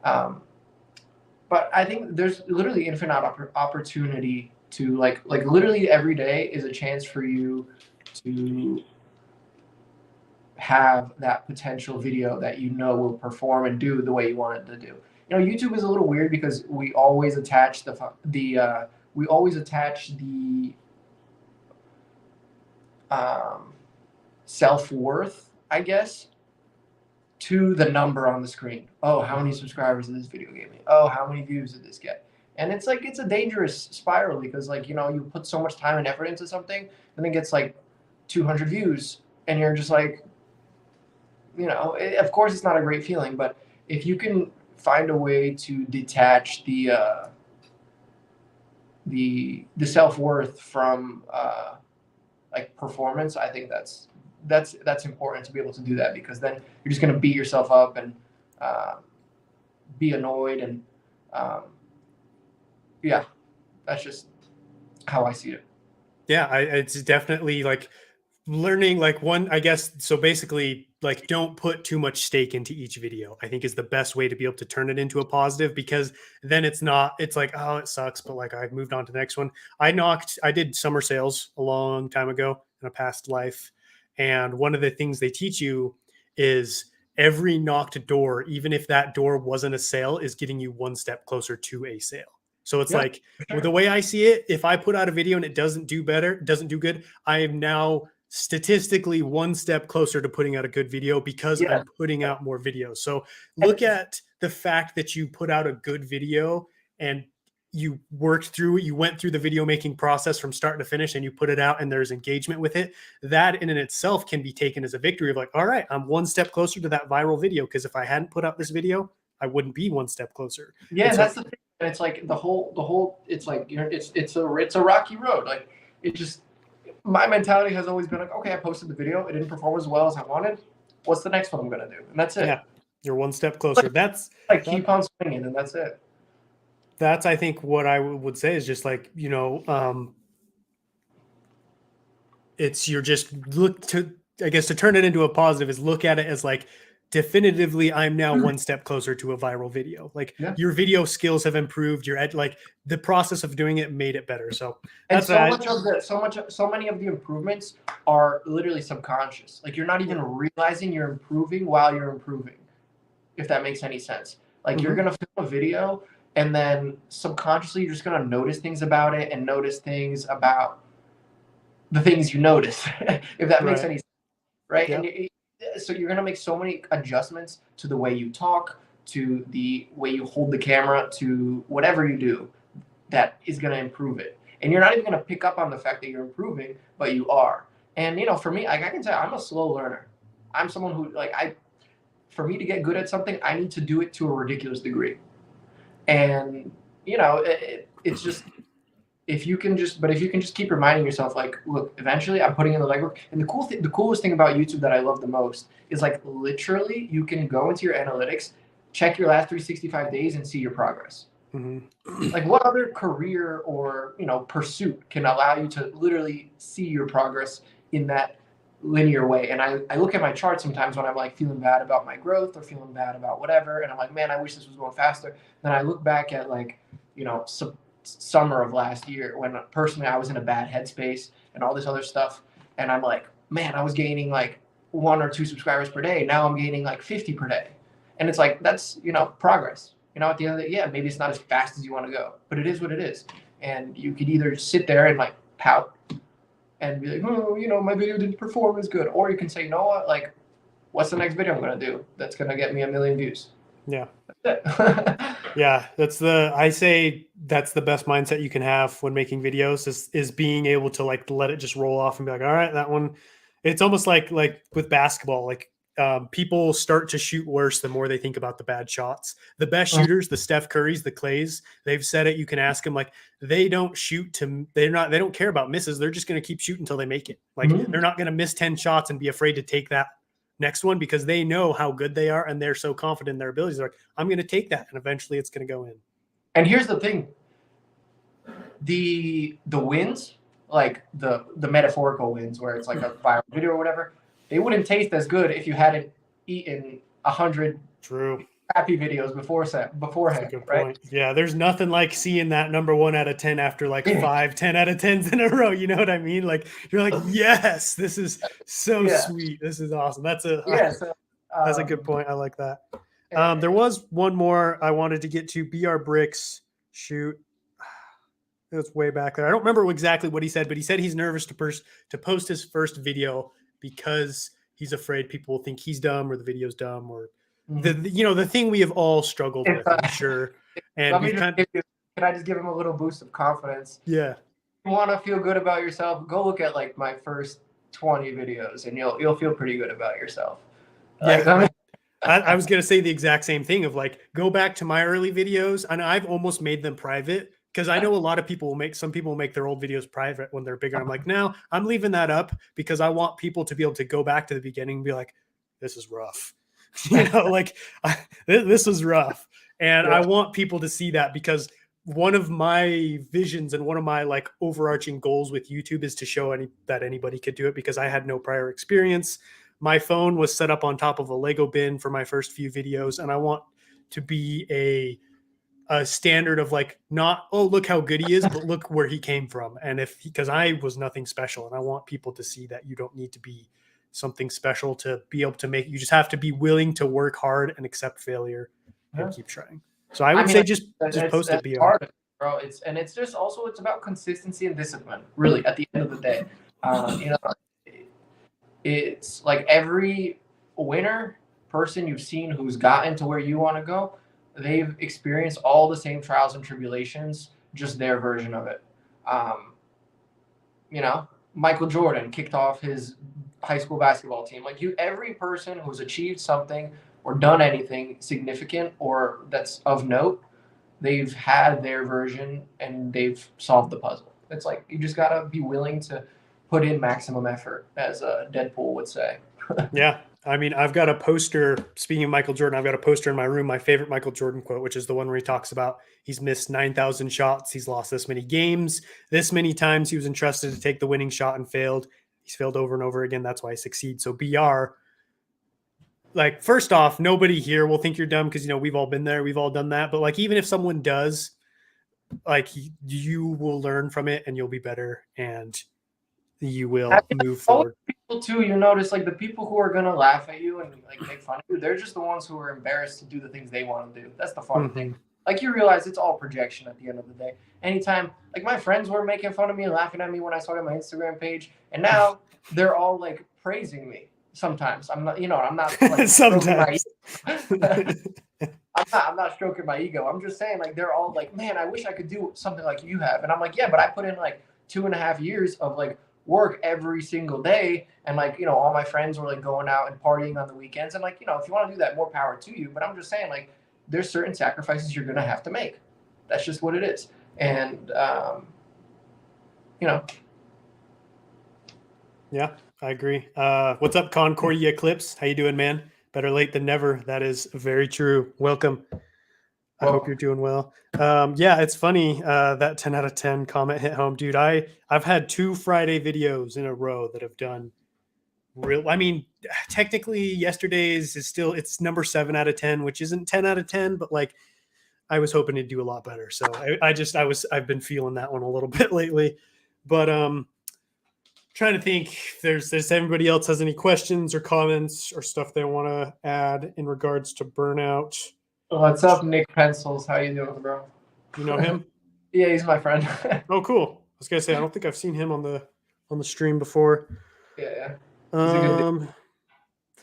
But I think there's literally infinite opportunity to like literally every day is a chance for you to have that potential video that will perform and do the way you want it to do. YouTube is a little weird because we always attach the self-worth, I guess, to the number on the screen. Oh, how many subscribers did this video give me? Oh, how many views did this get? And it's like, it's a dangerous spiral because like, you put so much time and effort into something and then it gets like 200 views and you're just like, of course it's not a great feeling, but if you can find a way to detach the self-worth from like performance, I think that's important to be able to do that, because then you're just going to beat yourself up and be annoyed, and yeah, that's just how I see it. Yeah, it's definitely like learning, like, one, I guess, so basically, like, don't put too much stake into each video, I think, is the best way to be able to turn it into a positive, because then it's like, oh, it sucks, but like, I've moved on to the next one. I did summer sales a long time ago in a past life, and one of the things they teach you is every knocked door, even if that door wasn't a sale, is getting you one step closer to a sale. So it's like, sure. The way I see it, if I put out a video and it doesn't do good, I am now statistically one step closer to putting out a good video because I'm putting out more videos. So look at the fact that you put out a good video, and you worked through, you went through the video making process from start to finish and you put it out and there's engagement with it, that in and itself can be taken as a victory of like, all right, I'm one step closer to that viral video. Because if I hadn't put out this video, I wouldn't be one step closer. Yeah, and that's the thing. And it's like the whole. It's like it's a rocky road. Like it just. My mentality has always been like, okay, I posted the video, it didn't perform as well as I wanted. What's the next one I'm gonna do? And that's it. Yeah, you're one step closer. That's like keep on swinging, and that's it. That's I think what I would say is just like, it's you're just look to, I guess, to turn it into a positive is look at it as like, definitively I'm now one step closer to a viral video. Like your video skills have improved, your like the process of doing it made it better. So that's so many of the improvements are literally subconscious. Like you're not even realizing you're improving while you're improving, if that makes any sense. Like you're gonna film a video and then subconsciously you're just gonna notice things about it and notice things about the things you notice, if that makes any sense, right? Yep. And so you're going to make so many adjustments to the way you talk, to the way you hold the camera, to whatever you do that is going to improve it. And you're not even going to pick up on the fact that you're improving, but you are. And, for me, like I can say I'm a slow learner. I'm someone who, for me to get good at something, I need to do it to a ridiculous degree. And, it's just, if you can just keep reminding yourself, like, look, eventually I'm putting in the legwork. And the coolest thing about YouTube that I love the most is like literally you can go into your analytics, check your last 365 days and see your progress. Like what other career or, pursuit can allow you to literally see your progress in that linear way? And I look at my chart sometimes when I'm like feeling bad about my growth or feeling bad about whatever. And I'm like, man, I wish this was going faster. Then I look back at like, summer of last year when personally I was in a bad headspace and all this other stuff, and I'm like, man, I was gaining like 1 or 2 subscribers per day. Now I'm gaining like 50 per day, and it's like that's progress. At the end of the day, yeah, maybe it's not as fast as you want to go, but it is what it is. And you could either sit there and like pout and be like, oh, my video didn't perform as good, or you can say, you know what, like, what's the next video I'm gonna do that's gonna get me 1 million views? Yeah. That's it. Yeah, I say that's the best mindset you can have when making videos is being able to like let it just roll off and be like, all right, that one. It's almost like with basketball, like people start to shoot worse the more they think about the bad shots. The best shooters, the Steph Currys, the Clays, they've said it. You can ask them, like, they don't they don't care about misses. They're just going to keep shooting until they make it. Like they're not going to miss 10 shots and be afraid to take that next one because they know how good they are and they're so confident in their abilities. They're like, I'm going to take that and eventually it's going to go in. And here's the thing: the wins, like the metaphorical wins, where it's like a viral video or whatever, they wouldn't taste as good if you hadn't eaten 100 crappy videos beforehand. Good right? point. Yeah, there's nothing like seeing that number 1 out of 10 after like 5, 10 out of 10s in a row. You know what I mean? Like you're like, yes, this is so sweet. This is awesome. That's a good point. I like that. There was one more I wanted to get to. BR Bricks shoot. It was way back there. I don't remember exactly what he said, but he said he's nervous to post his first video because he's afraid people will think he's dumb or the video's dumb or the thing we have all struggled with, I'm sure. And can I just give him a little boost of confidence? Yeah. If you want to feel good about yourself, go look at like my first 20 videos and you'll feel pretty good about yourself. Yeah. I was going to say the exact same thing of like, go back to my early videos, and I've almost made them private because I know a lot of people some people will make their old videos private when they're bigger. I'm like, no, I'm leaving that up because I want people to be able to go back to the beginning and be like, this is rough. This was rough. And I want people to see that because one of my visions and one of my like overarching goals with YouTube is to show that anybody could do it because I had no prior experience. My phone was set up on top of a Lego bin for my first few videos. And I want to be a standard of like, not, oh, look how good he is, but look where he came from. And because I was nothing special, and I want people to see that you don't need to be something special to be able to make. You just have to be willing to work hard and accept failure and keep trying. So I would say just post it. Be hard, bro. It's just also it's about consistency and discipline. Really, at the end of the day, it's like every winner person you've seen who's gotten to where you want to go, they've experienced all the same trials and tribulations just their version of it. You know, Michael Jordan kicked off his high school basketball team. Like every person who's achieved something or done anything significant or that's of note, they've had their version and they've solved the puzzle. It's like you just gotta be willing to put in maximum effort, as Deadpool would say. Yeah. I mean, I've got a poster. Speaking of Michael Jordan, I've got a poster in my room, my favorite Michael Jordan quote, which is the one where he talks about he's missed 9,000 shots. He's lost this many games. This many times he was entrusted to take the winning shot and failed. He's failed over and over again. That's why he succeeds. So BR, like, first off, nobody here will think you're dumb because, we've all been there. We've all done that. But, like, even if someone does, like, you will learn from it and you'll be better and you will move forward. People too, you notice, like, the people who are going to laugh at you and, like, make fun of you, they're just the ones who are embarrassed to do the things they want to do. That's the fun thing. Like, you realize it's all projection at the end of the day. Anytime, like, my friends were making fun of me and laughing at me when I started my Instagram page, and now they're all, like, praising me. Sometimes I'm not, I'm not like sometimes. I'm not stroking my ego. I'm just saying, like, they're all like, man, I wish I could do something like you have. And I'm like, yeah, but I put in like 2.5 years of like work every single day. And like, all my friends were like going out and partying on the weekends. And like, if you want to do that, more power to you. But I'm just saying, like, there's certain sacrifices you're going to have to make. That's just what it is. And, Yeah, I agree. What's up, Concordia Eclipse? How you doing, man? Better late than never. That is very true. Welcome. I hope you're doing well. Yeah, it's funny. That 10 out of 10 comment hit home, dude. I've had 2 Friday videos in a row that have done real. I mean, technically yesterday's it's number 7 out of 10, which isn't 10 out of 10, but like I was hoping to do a lot better. So I've been feeling that one a little bit lately, but trying to think if there's anybody else has any questions or comments or stuff they want to add in regards to burnout. What's up, Nick Pencils? How you doing, bro? You know him? Yeah, he's my friend. Oh, cool. I was gonna say I don't think I've seen him on the stream before. Yeah.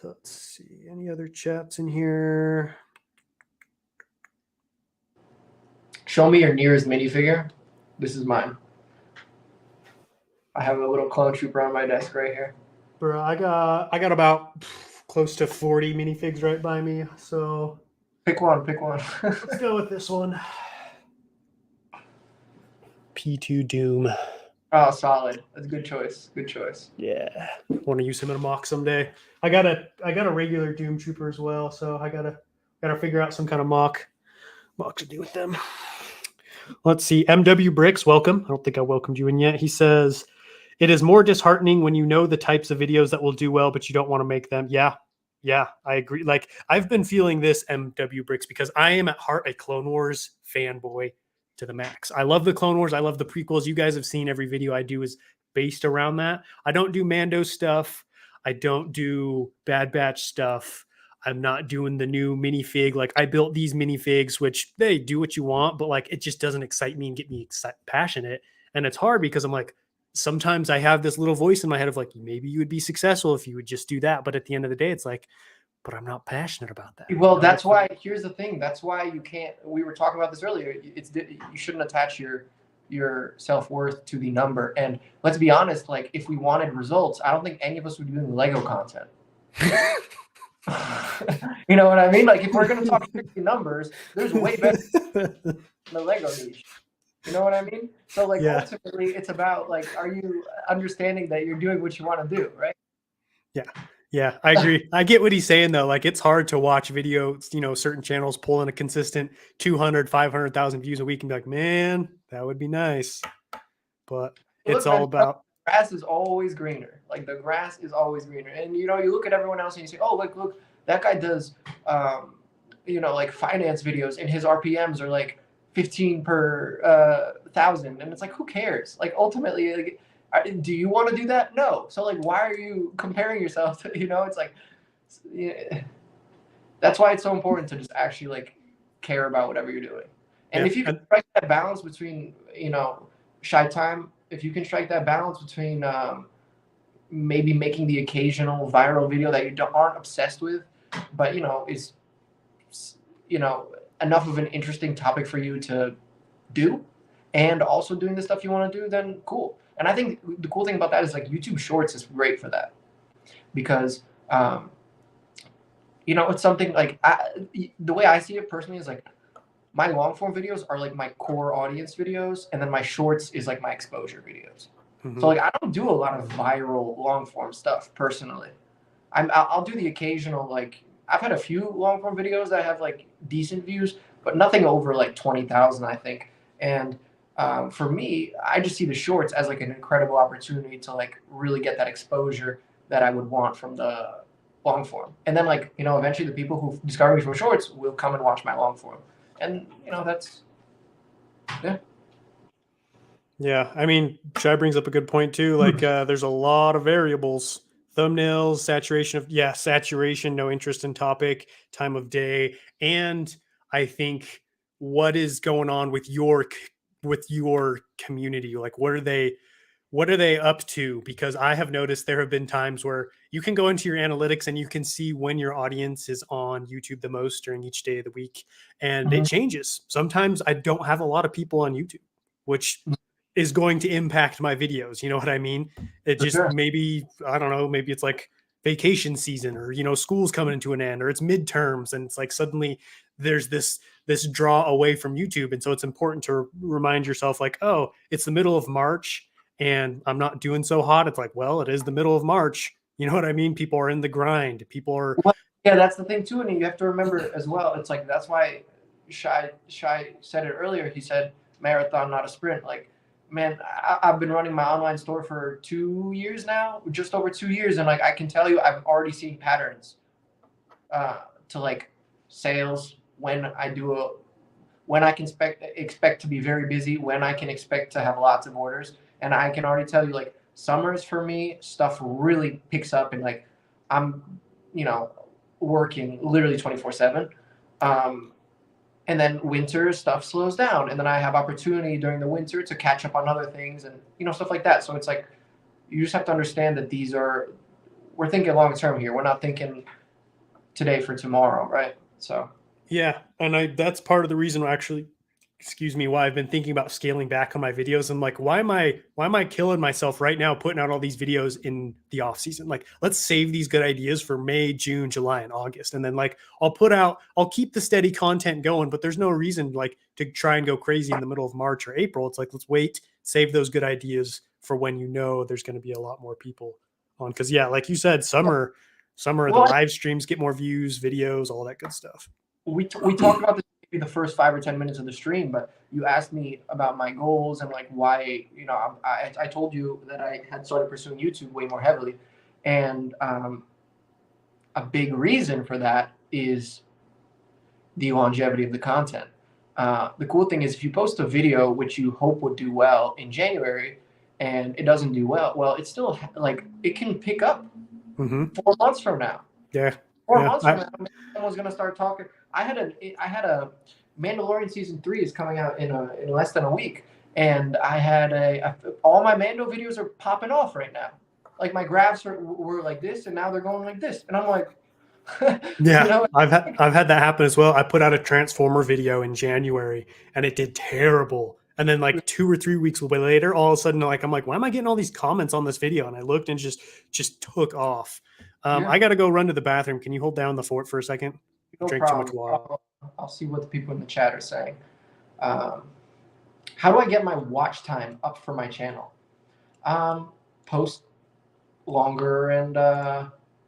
Let's see. Any other chats in here? Show me your nearest minifigure. This is mine. I have a little clone trooper on my desk right here. Bro, I got about close to 40 minifigs right by me. So pick one. Let's go with this one. P2 Doom. Oh, solid. That's a good choice. Yeah. Want to use him in a mock someday. I got a regular Doom Trooper as well, so I gotta figure out some kind of mock to do with them. Let's see. MW Bricks, welcome. I don't think I welcomed you in yet. He says, it is more disheartening when you know the types of videos that will do well, but you don't want to make them. Yeah, I agree. Like, I've been feeling this, MW Bricks, because I am at heart a Clone Wars fanboy to the max. I love the Clone Wars. I love the prequels. You guys have seen every video I do is based around that. I don't do Mando stuff. I don't do Bad Batch stuff. I'm not doing the new minifig. Like, I built these minifigs, which they do what you want, but like, it just doesn't excite me and get me passionate. And it's hard because I'm like, sometimes I have this little voice in my head of like, maybe you would be successful if you would just do that. But at the end of the day, it's like, but I'm not passionate about that. Well, that's why, here's the thing. That's why you can't, we were talking about this earlier. You shouldn't attach your self-worth to the number. And let's be honest, like, if we wanted results, I don't think any of us would be doing Lego content. You know what I mean? Like, if we're going to talk strictly numbers, there's way better than the Lego niche. You know what I mean? So, like, ultimately, it's about, like, are you understanding that you're doing what you want to do, right? Yeah, I agree. I get what he's saying, though. Like, it's hard to watch videos, certain channels pulling a consistent 200, 500,000 views a week and be like, man, that would be nice. But it's all about... grass is always greener. Like, the grass is always greener. And, you look at everyone else and you say, oh, like, look, that guy does, like, finance videos and his RPMs are, like, 15 per 1,000. And it's like, who cares? Like, ultimately, like, do you want to do that? No. So, like, why are you comparing yourself to, it's like, that's why it's so important to just actually, like, care about whatever you're doing. And if you can strike that balance between, shy time, if you can strike that balance between maybe making the occasional viral video that you aren't obsessed with, but, is, enough of an interesting topic for you to do, and also doing the stuff you want to do, then cool. And I think the cool thing about that is like YouTube Shorts is great for that because it's something like the way I see it personally is like my long form videos are like my core audience videos, and then my shorts is like my exposure videos. So like I don't do a lot of viral long form stuff personally. I'll do the occasional, like I've had a few long form videos that have like decent views, but nothing over like 20,000, I think. And for me, I just see the shorts as like an incredible opportunity to like really get that exposure that I would want from the long form. And then like, eventually the people who discover me from shorts will come and watch my long form. And that's, yeah. Yeah, I mean, Shai brings up a good point too. Like, there's a lot of variables: thumbnails, saturation, no interest in topic, time of day, and I think what is going on with your community. Like, what are they up to? Because I have noticed there have been times where you can go into your analytics and you can see when your audience is on YouTube the most during each day of the week, and it Mhm. changes. Sometimes I don't have a lot of people on YouTube, which is going to impact my videos. You know what I mean? It For just sure. maybe, I don't know, maybe it's like vacation season, or school's coming to an end, or it's midterms, and it's like suddenly there's this draw away from YouTube. And so it's important to remind yourself like, oh, it's the middle of March and I'm not doing so hot. It's like, well, it is the middle of March. You know what I mean? People are in the grind. People are Well, yeah, that's the thing too, and you have to remember as well. It's like that's why Shy said it earlier. He said marathon, not a sprint. Like, man, I've been running my online store for 2 years now, just over 2 years, and like I can tell you, I've already seen patterns to like sales when I can expect to be very busy, when I can expect to have lots of orders, and I can already tell you like summers for me, stuff really picks up, and like I'm you know working literally 24/7. And then winter stuff slows down, and then I have opportunity during the winter to catch up on other things and stuff like that. So it's like you just have to understand that we're thinking long term here. We're not thinking today for tomorrow, right? So Yeah, and that's part of the reason actually, excuse me, why I've been thinking about scaling back on my videos. I'm like, why am I killing myself right now putting out all these videos in the off season? Like, let's save these good ideas for May, June, July, and August. And then like I'll keep the steady content going, but there's no reason like to try and go crazy in the middle of March or April. It's like, let's wait, save those good ideas for when there's going to be a lot more people on. Because yeah, like you said, summer the well, live streams get more views, videos, all that good stuff. we talked about this maybe the first 5 or 10 minutes of the stream, but you asked me about my goals and like why I told you that I had started pursuing YouTube way more heavily, and a big reason for that is the longevity of the content. The cool thing is if you post a video which you hope would do well in January and it doesn't do well, it's still like it can pick up Mm-hmm. 4 months from now. Yeah. 4 months from now, someone's gonna start talking. I had a Mandalorian season 3 is coming out in less than a week, and I had all my Mando videos are popping off right now. Like my graphs were like this, and now they're going like this, and I'm like, you Yeah, know, I've had that happen as well. I put out a Transformer video in January and it did terrible. And then like 2 or 3 weeks later, all of a sudden, like I'm like, why am I getting all these comments on this video? And I looked and just took off. yeah, I got to go run to the bathroom. Can you hold down the fort for a second? I no drank too much problem. water. I'll see what the people in the chat are saying. Um, how do I get my watch time up for my channel? Post longer and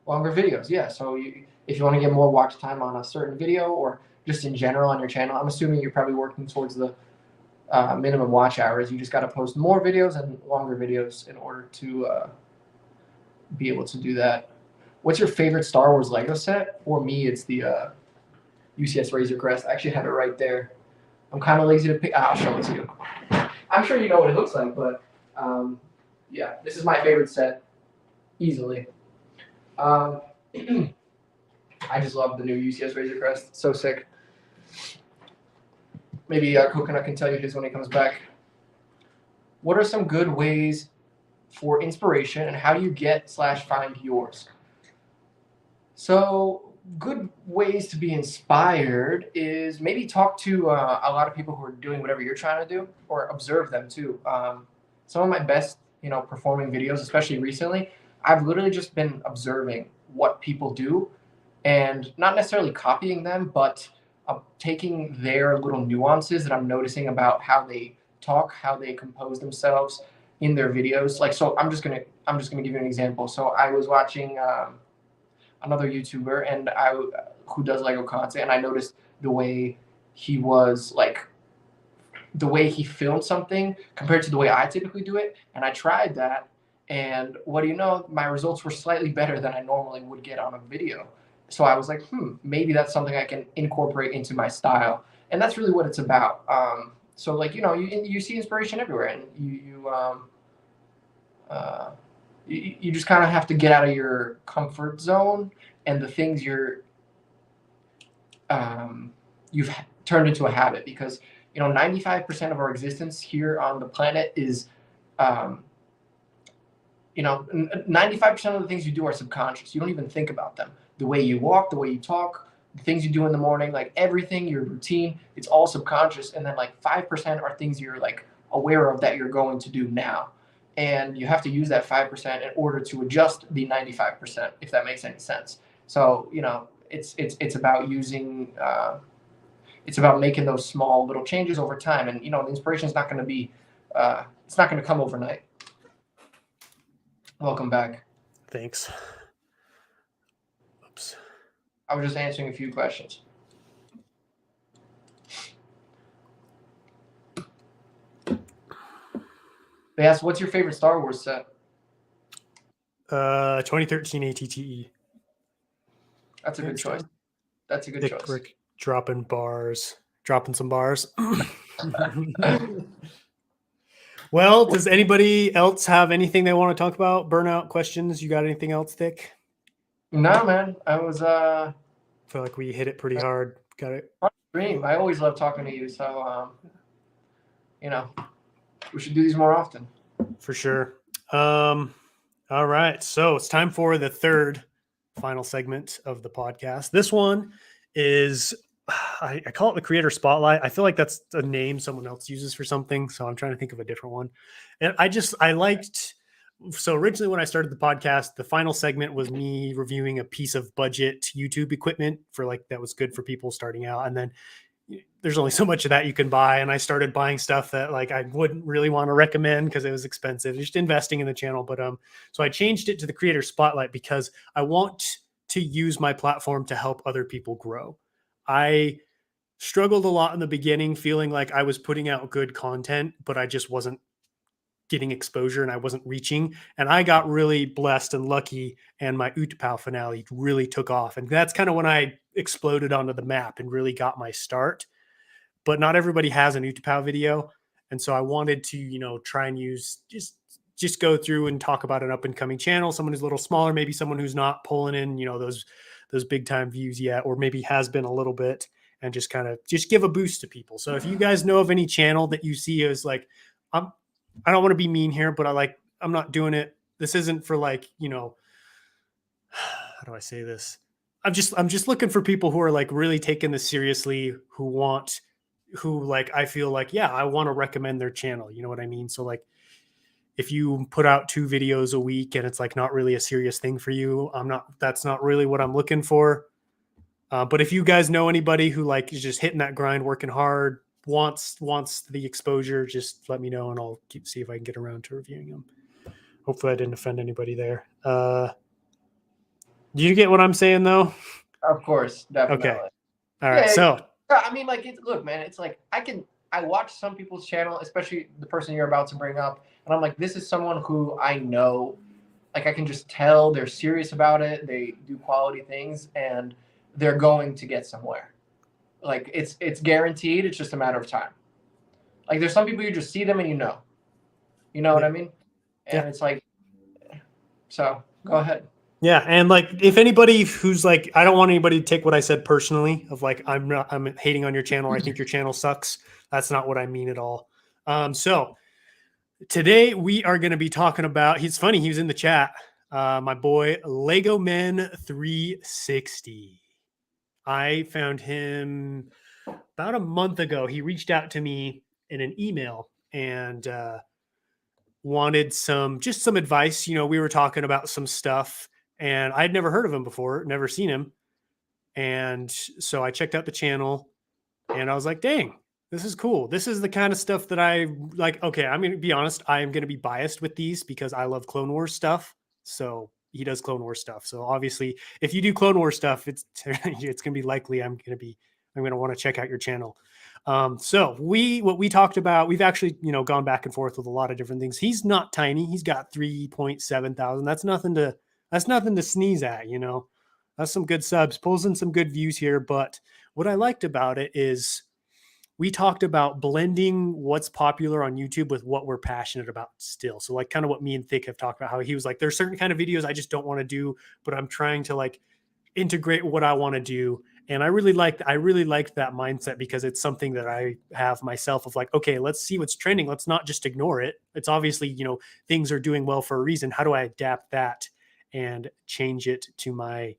longer videos. Yeah. So if you want to get more watch time on a certain video or just in general on your channel, I'm assuming you're probably working towards the minimum watch hours. You just got to post more videos and longer videos in order to be able to do that. What's your favorite Star Wars Lego set? For me, it's the UCS Razor Crest. I actually have it right there. I'm kind of lazy to pick. I'll show it to you. I'm sure you know what it looks like, but yeah, this is my favorite set, easily. I just love the new UCS Razor Crest. It's so sick. Maybe Coconut can tell you his when he comes back. What are some good ways for inspiration, and how do you get/find yours? So good ways to be inspired is maybe talk to a lot of people who are doing whatever you're trying to do, or observe them too. Some of my best, performing videos, especially recently, I've literally just been observing what people do, and not necessarily copying them, but taking their little nuances that I'm noticing about how they talk, how they compose themselves in their videos. Like, so I'm just gonna give you an example. So I was watching another YouTuber, and who does Lego content, and I noticed the way he was like the way he filmed something compared to the way I typically do it, and I tried that, and what do you know, my results were slightly better than I normally would get on a video. So I was like, maybe that's something I can incorporate into my style, and that's really what it's about. So like you see inspiration everywhere, and uh, you just kind of have to get out of your comfort zone and the things you've turned into a habit, because 95% of our existence here on the planet is um, 95% of the things you do are subconscious. You don't even think about them. The way you walk, the way you talk, the things you do in the morning, like everything, your routine, it's all subconscious. And then like 5% are things you're like aware of that you're going to do now. And you have to use that 5% in order to adjust the 95%, if that makes any sense. So, it's about it's about making those small little changes over time. And, the inspiration is not going to be, it's not going to come overnight. Welcome back. Thanks. Oops. I was just answering a few questions. They asked, what's your favorite Star Wars set? 2013 ATTE. That's a good choice. That's a good Dick choice. Rick dropping some bars. Well, does anybody else have anything they want to talk about? Burnout questions? You got anything else, Dick? No, man. I feel like we hit it pretty hard. Got it. Dream. I always love talking to you. So, we should do these more often. For sure. All right. So it's time for the third final segment of the podcast. This one is, I call it the creator spotlight. I feel like that's a name someone else uses for something. So I'm trying to think of a different one. And so originally when I started the podcast, the final segment was me reviewing a piece of budget YouTube equipment that was good for people starting out. And then there's only so much of that you can buy. And I started buying stuff that I wouldn't really want to recommend because it was expensive, just investing in the channel. But so I changed it to the creator spotlight because I want to use my platform to help other people grow. I struggled a lot in the beginning, feeling like I was putting out good content, but I just wasn't getting exposure and I wasn't reaching. And I got really blessed and lucky, and my Utapau finale really took off. And that's kind of when I exploded onto the map and really got my start. But not everybody has an Utapau video. And so I wanted to, try and use just go through and talk about an up and coming channel, someone who's a little smaller, maybe someone who's not pulling in, those big time views yet, or maybe has been a little bit, and just kind of give a boost to people. So if you guys know of any channel that you see as I don't want to be mean here, but I'm not doing it. This isn't for how do I say this? I'm just looking for people who are really taking this seriously, who I feel yeah, I want to recommend their channel. You know what I mean? So if you put out 2 videos a week and it's not really a serious thing for you, that's not really what I'm looking for. But if you guys know anybody who is just hitting that grind, working hard, wants the exposure, just let me know and I'll see if I can get around to reviewing them. Hopefully I didn't offend anybody there. Do you get what I'm saying though? Of course, definitely. Okay. All right. So I mean, look, man, it's I watch some people's channel, especially the person you're about to bring up, and I'm like, this is someone who I know, I can just tell they're serious about it. They do quality things, and they're going to get somewhere. It's guaranteed. It's just a matter of time. There's some people you just see them and you know what I mean? And it's so go ahead. Yeah. And if anybody who's I don't want anybody to take what I said personally of I'm hating on your channel. I think your channel sucks. That's not what I mean at all. So today we are going to be talking about, he's funny. He was in the chat. My boy, Lego Men 360. I found him about a month ago. He reached out to me in an email and wanted some advice. You know, we were talking about some stuff, and I'd never heard of him before, never seen him, and so I checked out the channel, and I was like, "Dang, this is cool. This is the kind of stuff that I like." Okay, I'm gonna be honest. I am gonna be biased with these because I love Clone Wars stuff. So he does Clone Wars stuff. So obviously, if you do Clone Wars stuff, it's gonna be likely I'm gonna want to check out your channel. So what we talked about, we've actually gone back and forth with a lot of different things. He's not tiny. He's got 3.7 thousand. That's nothing to sneeze at. That's some good subs. Pulls in some good views here. But what I liked about it is we talked about blending what's popular on YouTube with what we're passionate about still. So like kind of what me and Thick have talked about, how he was like, there's certain kind of videos I just don't want to do, but I'm trying to like integrate what I want to do. And I really liked that mindset because it's something that I have myself of like, okay, let's see what's trending. Let's not just ignore it. It's obviously, things are doing well for a reason. How do I adapt that and change it to what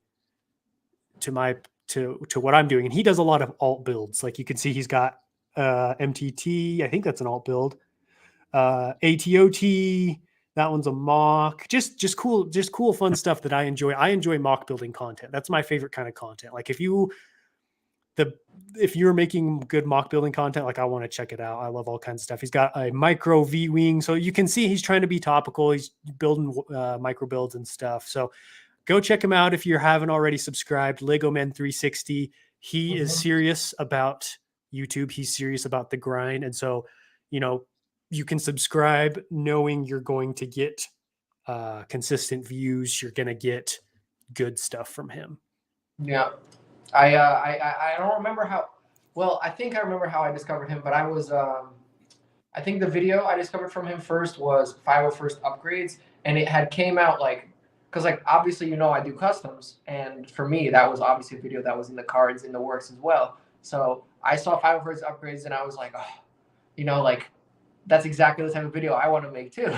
I'm doing? And he does a lot of alt builds. Like you can see he's got MTT. I think that's an alt build. ATOT. That one's a mock. Just cool, fun stuff that I enjoy. I enjoy mock building content. That's my favorite kind of content. Like if you're making good mock building content, like I want to check it out. I love all kinds of stuff. He's got a micro V-wing. So you can see he's trying to be topical. He's building micro builds and stuff. So go check him out if you haven't already subscribed. Lego Men 360. He is serious about YouTube. He's serious about the grind. And so, you can subscribe knowing you're going to get consistent views. You're going to get good stuff from him. Yeah. I don't remember how, well, I think I remember how I discovered him, but I think the video I discovered from him first was 501st upgrades, and it had came out like, because like obviously I do customs, and for me that was obviously a video that was in the cards in the works as well. So I saw 501st upgrades and I was like, oh, like that's exactly the type of video I want to make too.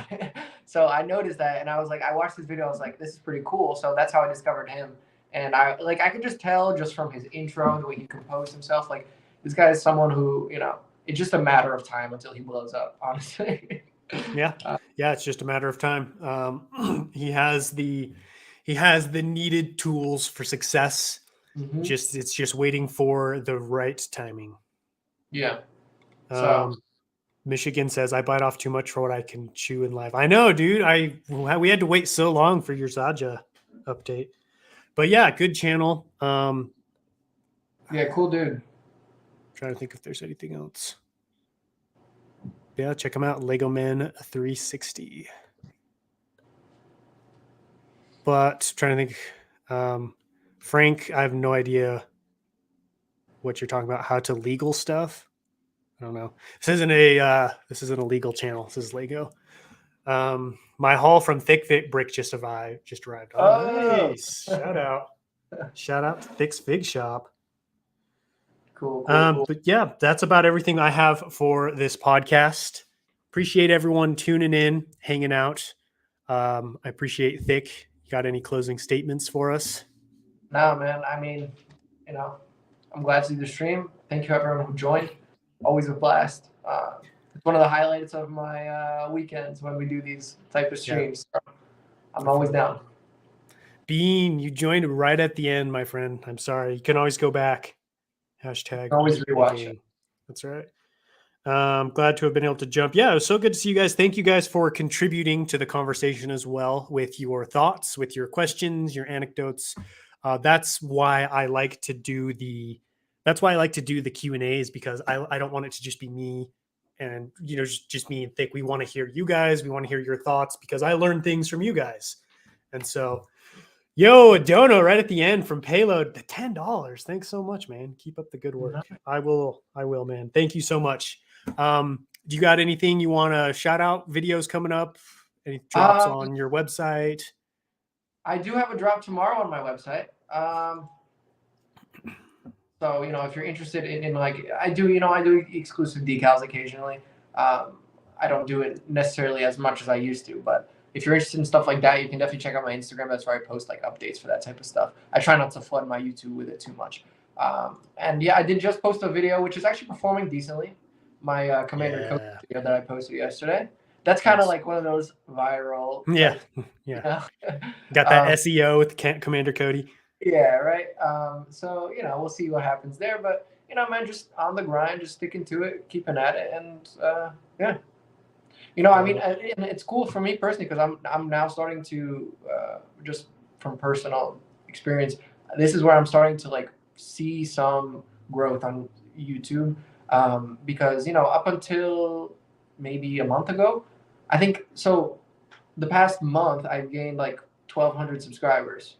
So I noticed that, and I was like, I watched this video, I was like, this is pretty cool. So that's how I discovered him. And I could just tell just from his intro, the way he composed himself, like this guy is someone who, it's just a matter of time until he blows up, honestly. Yeah. It's just a matter of time. He has the needed tools for success. Mm-hmm. It's just waiting for the right timing. Yeah. So Michigan says, I bite off too much for what I can chew in life. I know, dude. We had to wait so long for your Zaja update. But yeah, good channel. Yeah, cool dude. Trying to think if there's anything else. Yeah, check him out. Lego Men 360. But trying to think. Frank, I have no idea what you're talking about. How to legal stuff. I don't know. This isn't a legal channel. This is Lego. My haul from Thick Brick just arrived. Oh, nice. Shout out to Thick's Fig Shop. Cool. But yeah, that's about everything I have for this podcast. Appreciate everyone tuning in, hanging out. I appreciate Thick. You got any closing statements for us? No, man. I mean, I'm glad to see the stream. Thank you everyone who joined. Always a blast. It's one of the highlights of my weekends when we do these type of streams. Yeah. So I'm always down. Bean, you joined right at the end, my friend. I'm sorry. You can always go back. Hashtag. Always rewatch it. That's right. Glad to have been able to jump. Yeah, it was so good to see you guys. Thank you guys for contributing to the conversation as well with your thoughts, with your questions, your anecdotes. That's why I like to do the Q&As, because I don't want it to just be me and, just me and Thick. We want to hear you guys. We want to hear your thoughts, because I learn things from you guys. And so, yo, Adono right at the end from Payload, the $10. Thanks so much, man. Keep up the good work. I will, man. Thank you so much. Do you got anything you want to shout out? Videos coming up? Any drops on your website? I do have a drop tomorrow on my website. So, if you're interested in like, I do exclusive decals occasionally. I don't do it necessarily as much as I used to, but if you're interested in stuff like that, you can definitely check out my Instagram. That's where I post like updates for that type of stuff. I try not to flood my YouTube with it too much. And yeah, I did just post a video, which is actually performing decently. My Commander Code Yeah. video that I posted yesterday. That's kind of Nice. like one of those viral Yeah. type, you Yeah. know. Got that um, SEO with Commander Cody. yeah, right. So we'll see what happens there, but man, just on the grind, just sticking to it, keeping at it, and yeah. I mean, Well, and it's cool for me personally because I'm now starting to just from personal experience. This is where I'm starting to like see some growth on YouTube, because up until maybe a month ago, I think so. The past month, I've gained like 1,200 subscribers,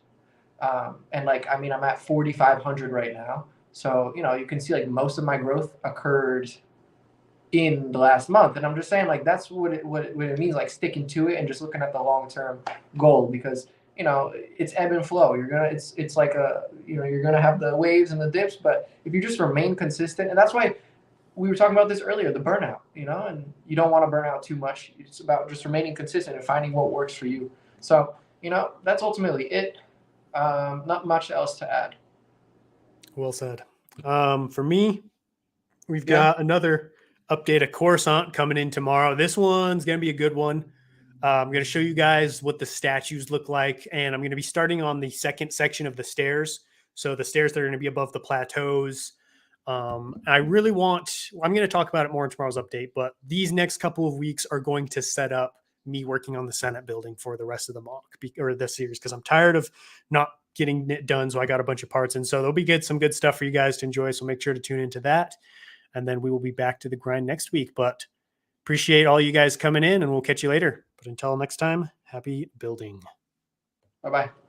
and like I mean, I'm at 4,500 right now. So you can see like most of my growth occurred in the last month. And I'm just saying, like, that's what it means, like sticking to it and just looking at the long term goal, because it's ebb and flow. It's like you're gonna have the waves and the dips, but if you just remain consistent, and that's why we were talking about this earlier, the burnout, and you don't want to burn out too much. It's about just remaining consistent and finding what works for you. So that's ultimately it. Not much else to add. well said. For me, we've Yeah. got another update of Coruscant coming in tomorrow. This one's going to be a good one. I'm going to show you guys what the statues look like, and I'm going to be starting on the second section of the stairs. So the stairs that are going to be above the plateaus. I'm going to talk about it more in tomorrow's update, but these next couple of weeks are going to set up me working on the Senate building for the rest of the mock or the series, because I'm tired of not getting it done. So I got a bunch of parts, and so there'll be some good stuff for you guys to enjoy. So make sure to tune into that, and then we will be back to the grind next week. But appreciate all you guys coming in, and we'll catch you later. But until next time, happy building. Bye bye.